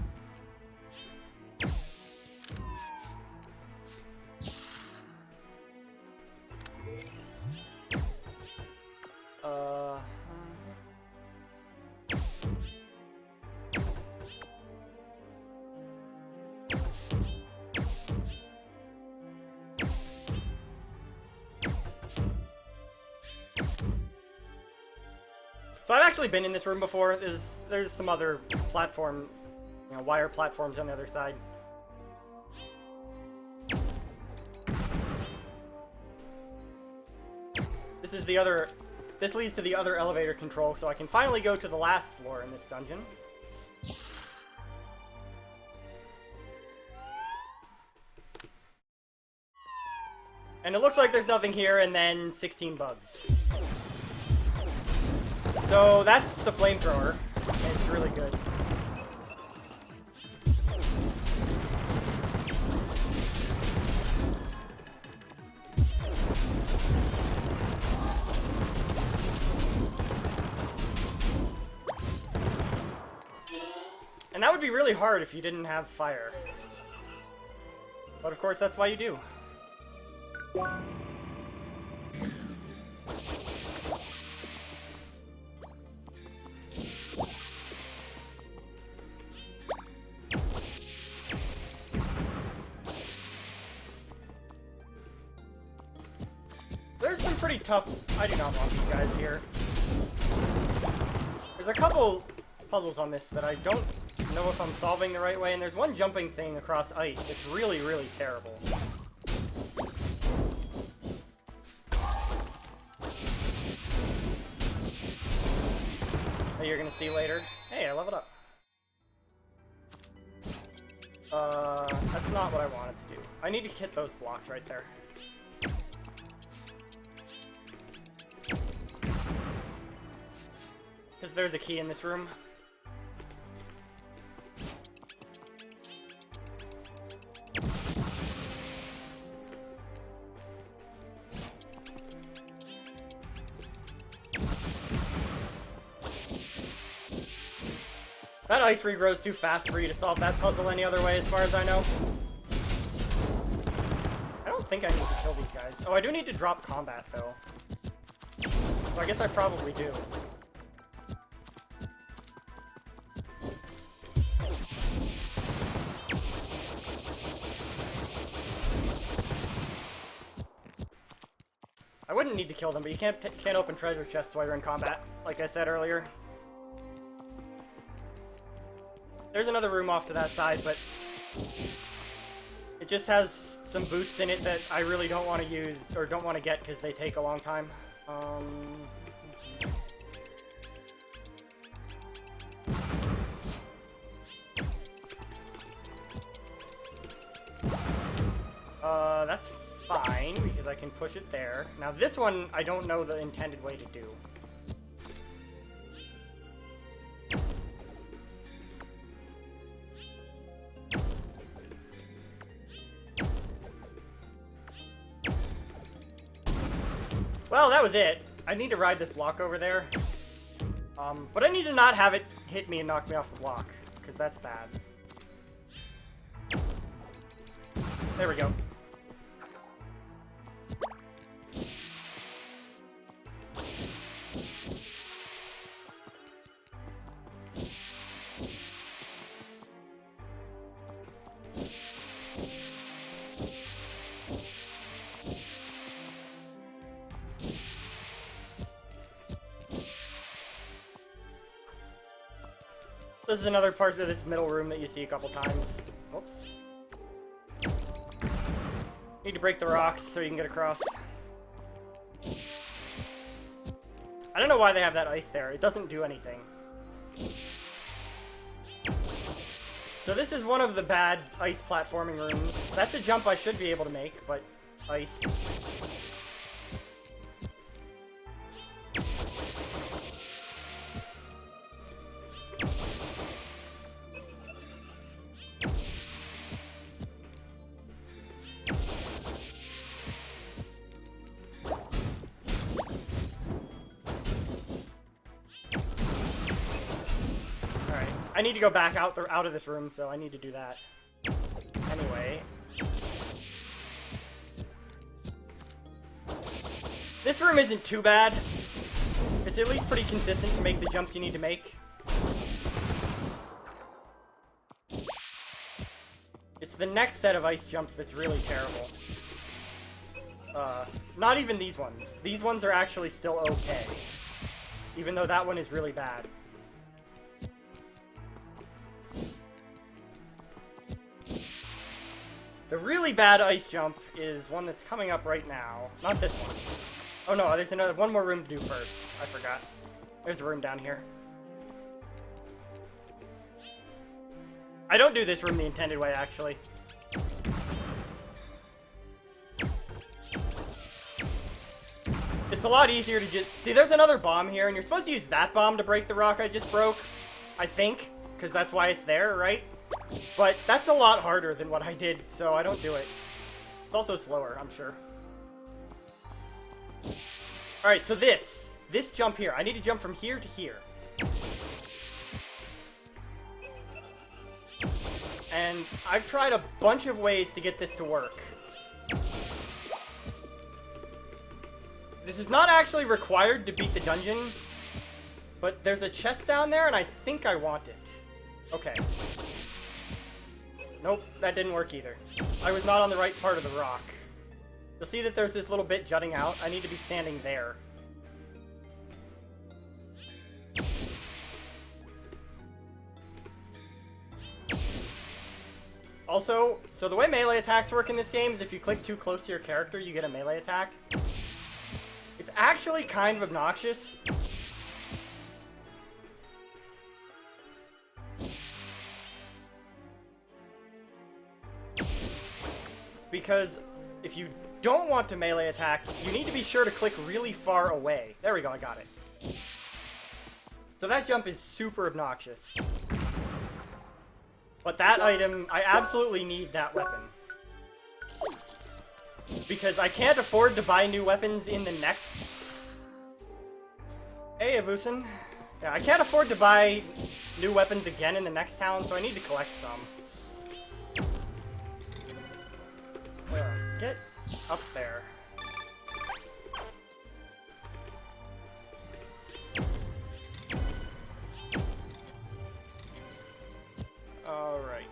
So I've actually been in this room before. There's some other platforms, you know, wire platforms on the other side. This leads to the other elevator control, so I can finally go to the last floor in this dungeon. And it looks like there's nothing here, and then 16 bugs. So that's the flamethrower. It's really good. And that would be really hard if you didn't have fire. But of course, that's why you do. There's some pretty tough... I do not want these guys here. There's a couple puzzles on this that I don't know if I'm solving the right way, and there's one jumping thing across ice. It's really, really terrible. That you're gonna see later. Hey, I leveled up. That's not what I wanted to do. I need to hit those blocks right there. Because there's a key in this room. That ice regrows too fast for you to solve that puzzle any other way, as far as I know. I don't think I need to kill these guys. Oh, I do need to drop combat, though. So I guess I probably do. I wouldn't need to kill them, but you can't open treasure chests while you're in combat, like I said earlier. There's another room off to that side, but it just has some boosts in it that I really don't want to use, or don't want to get because they take a long time. That's fine, because I can push it there. Now this one, I don't know the intended way to do. Well, that was it. I need to ride this block over there. But I need to not have it hit me and knock me off the block, because that's bad. There we go. This is another part of this middle room that you see a couple times. Oops. Need to break the rocks so you can get across. I don't know why they have that ice there. It doesn't do anything. So this is one of the bad ice platforming rooms. That's a jump I should be able to make, but ice. I need to go back out of this room, so I need to do that. Anyway. This room isn't too bad. It's at least pretty consistent to make the jumps you need to make. It's the next set of ice jumps that's really terrible. Not even these ones. These ones are actually still okay. Even though that one is really bad. The really bad ice jump is one that's coming up right now. Not this one. Oh no, there's one more room to do first. I forgot. There's a room down here. I don't do this room the intended way, actually. It's a lot easier to just... See, there's another bomb here, and you're supposed to use that bomb to break the rock I just broke. I think, because that's why it's there, right? But that's a lot harder than what I did, so I don't do it. It's also slower, I'm sure. Alright, so this jump here. I need to jump from here to here. And I've tried a bunch of ways to get this to work. This is not actually required to beat the dungeon, but there's a chest down there, and I think I want it. Okay. Nope, that didn't work either. I was not on the right part of the rock. You'll see that there's this little bit jutting out. I need to be standing there. Also, so the way melee attacks work in this game is if you click too close to your character, you get a melee attack. It's actually kind of obnoxious. Because if you don't want to melee attack, you need to be sure to click really far away. There we go, I got it. So that jump is super obnoxious. But that item, I absolutely need that weapon. Because I can't afford to buy new weapons in the next... Hey, Avusin. Yeah, I can't afford to buy new weapons again in the next town, so I need to collect some. Get up there. Alright.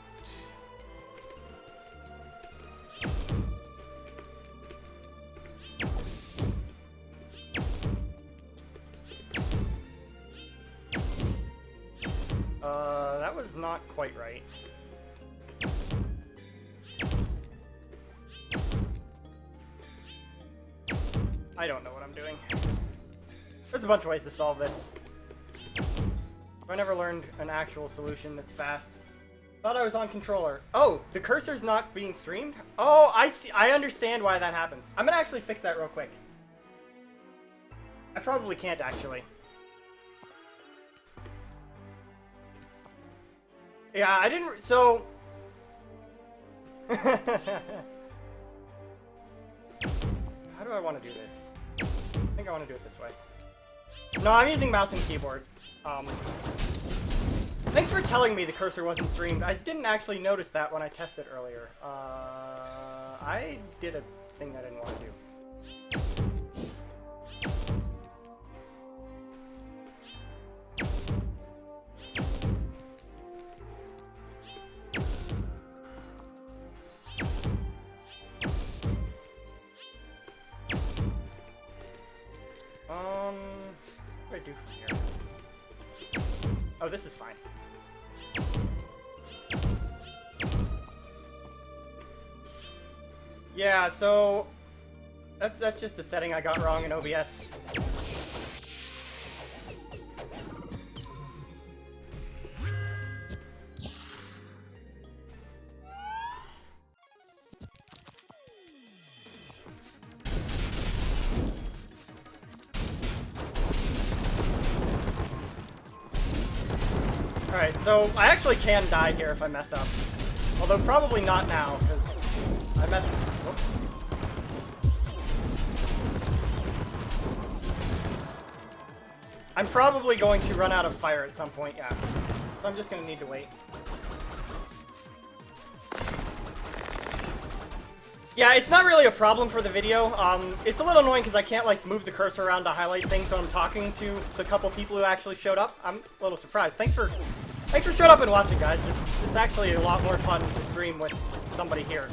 That was not quite right. I don't know what I'm doing. There's a bunch of ways to solve this. I never learned an actual solution that's fast. Thought I was on controller. Oh, the cursor's not being streamed? Oh, I see. I understand why that happens. I'm gonna actually fix that real quick. I probably can't actually. Yeah, I didn't. So. How do I want to do this? I think I want to do it this way. No, I'm using mouse and keyboard. Thanks for telling me the cursor wasn't streamed. I didn't actually notice that when I tested earlier. I did a thing that I didn't want to do. What do I do from here? Oh, this is fine. Yeah, so that's just a setting I got wrong in OBS. Alright, so I actually can die here if I mess up. Although probably not now, because I messed up. I'm probably going to run out of fire at some point, yeah. So I'm just going to need to wait. Yeah, it's not really a problem for the video. It's a little annoying because I can't, like, move the cursor around to highlight things when I'm talking to the couple people who actually showed up. I'm a little surprised. Thanks for showing up and watching, guys. It's actually a lot more fun to stream with somebody here.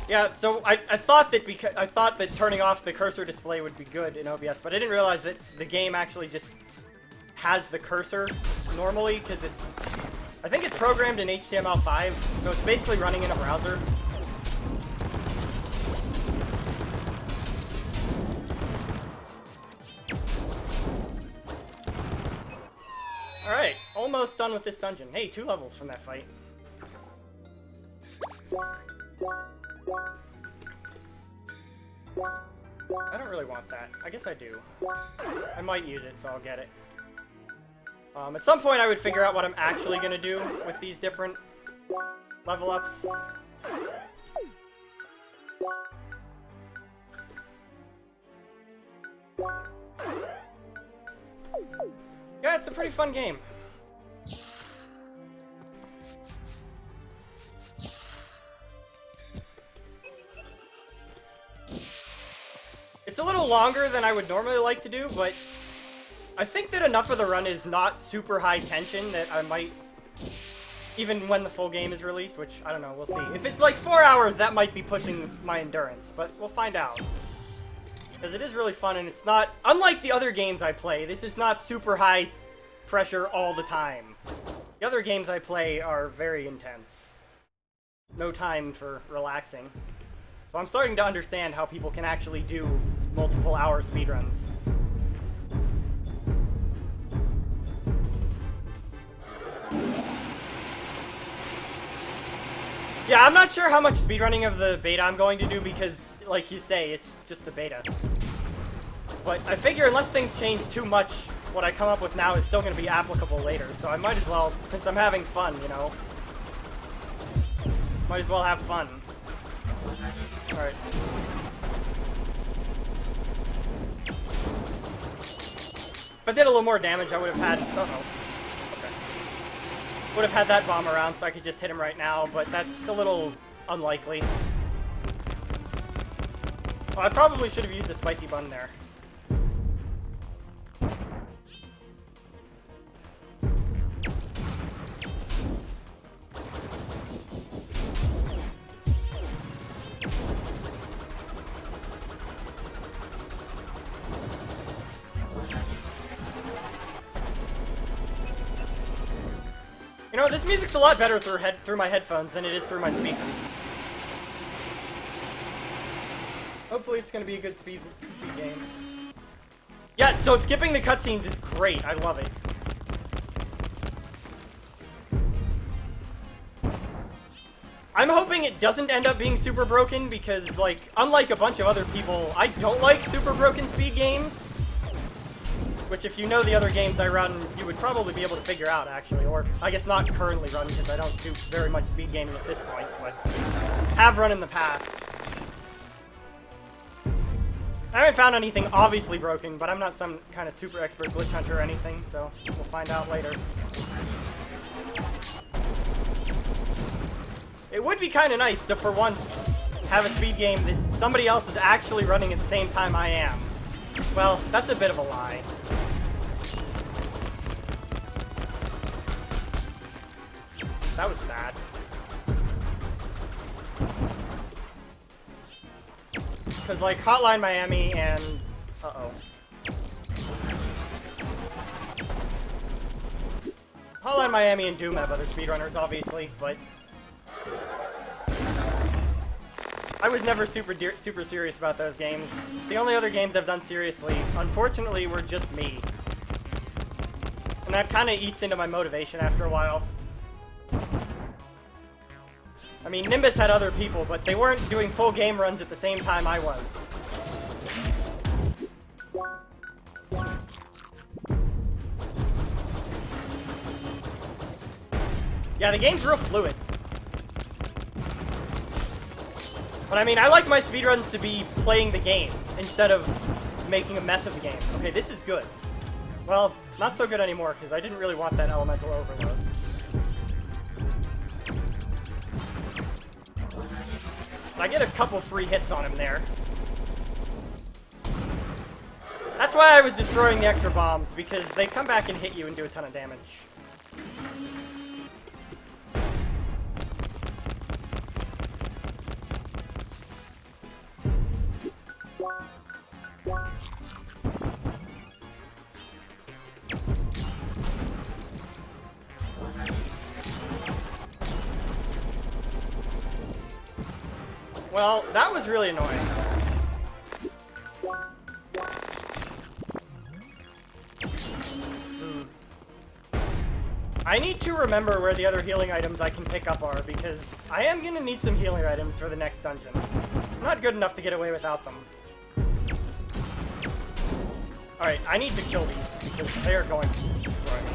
Yeah, so I thought that turning off the cursor display would be good in OBS, but I didn't realize that the game actually just has the cursor normally, because I think it's programmed in HTML5, so it's basically running in a browser. Alright, almost done with this dungeon. Hey, 2 levels from that fight. I don't really want that. I guess I do. I might use it, so I'll get it. At some point I would figure out what I'm actually going to do with these different level ups. Yeah, it's a pretty fun game. It's a little longer than I would normally like to do, but I think that enough of the run is not super high tension that I might, even when the full game is released, which, I don't know, we'll see. If it's like 4 hours, that might be pushing my endurance, but we'll find out. Because it is really fun, and it's not, unlike the other games I play, this is not super high pressure all the time. The other games I play are very intense. No time for relaxing. So I'm starting to understand how people can actually do multiple hour speedruns. Yeah, I'm not sure how much speedrunning of the beta I'm going to do because, like you say, it's just a beta. But I figure unless things change too much what I come up with now is still going to be applicable later, so I might as well, since I'm having fun, you know, might as well have fun. Alright. If I did a little more damage, I would have had... Oh, no. Okay. Would have had that bomb around so I could just hit him right now, but that's a little unlikely. Well, I probably should have used the spicy bun there. You know, this music's a lot better through my headphones than it is through my speakers. Hopefully it's going to be a good speed game. Yeah, so skipping the cutscenes is great. I love it. I'm hoping it doesn't end up being super broken because, like, unlike a bunch of other people, I don't like super broken speed games. Which, if you know the other games I run, you would probably be able to figure out, actually. Or, I guess not currently run, because I don't do very much speed gaming at this point, but have run in the past. I haven't found anything obviously broken, but I'm not some kind of super expert glitch hunter or anything, so we'll find out later. It would be kind of nice to, for once, have a speed game that somebody else is actually running at the same time I am. Well, that's a bit of a lie. That was bad. Because, like, Hotline Miami and... Uh-oh. Hotline Miami and Doom have other speedrunners, obviously, but... I was never super serious about those games. The only other games I've done seriously, unfortunately, were just me. And that kind of eats into my motivation after a while. I mean, Nimbus had other people, but they weren't doing full game runs at the same time I was. Yeah, the game's real fluid. But I mean, I like my speedruns to be playing the game, instead of making a mess of the game. Okay, this is good. Well, not so good anymore, because I didn't really want that elemental overload. I get a couple free hits on him there. That's why I was destroying the extra bombs, because they come back and hit you and do a ton of damage. Well, that was really annoying. I need to remember where the other healing items I can pick up are, because I am going to need some healing items for the next dungeon. I'm not good enough to get away without them. Alright, I need to kill these, because they are going to destroy me.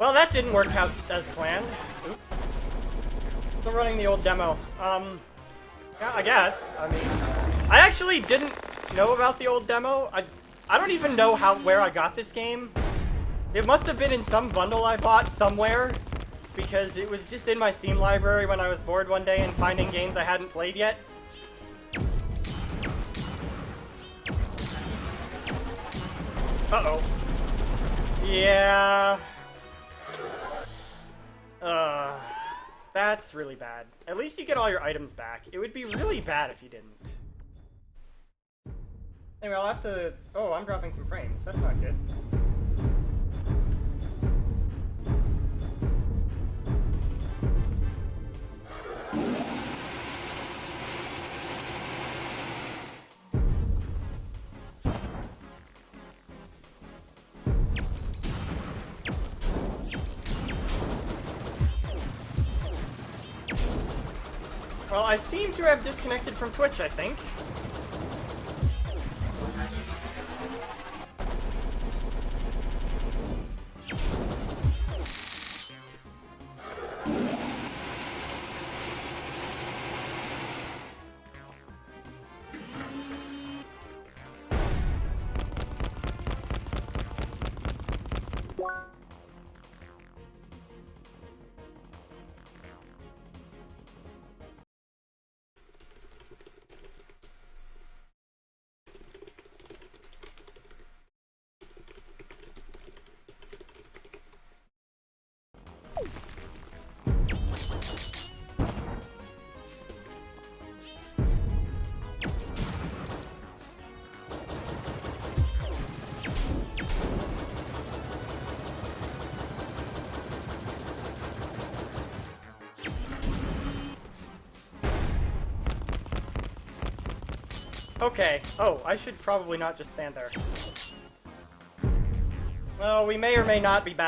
Well, that didn't work out as planned. Oops. Still running the old demo. Yeah, I guess. I mean, I actually didn't know about the old demo. I don't even know where I got this game. It must have been in some bundle I bought somewhere, because it was just in my Steam library when I was bored one day and finding games I hadn't played yet. Uh-oh. Yeah... that's really bad. At least you get all your items back. It would be really bad if you didn't. Anyway, I'll have to... Oh, I'm dropping some frames. That's not good. Well, I seem to have disconnected from Twitch, I think. Okay. Oh, I should probably not just stand there. Well, we may or may not be back.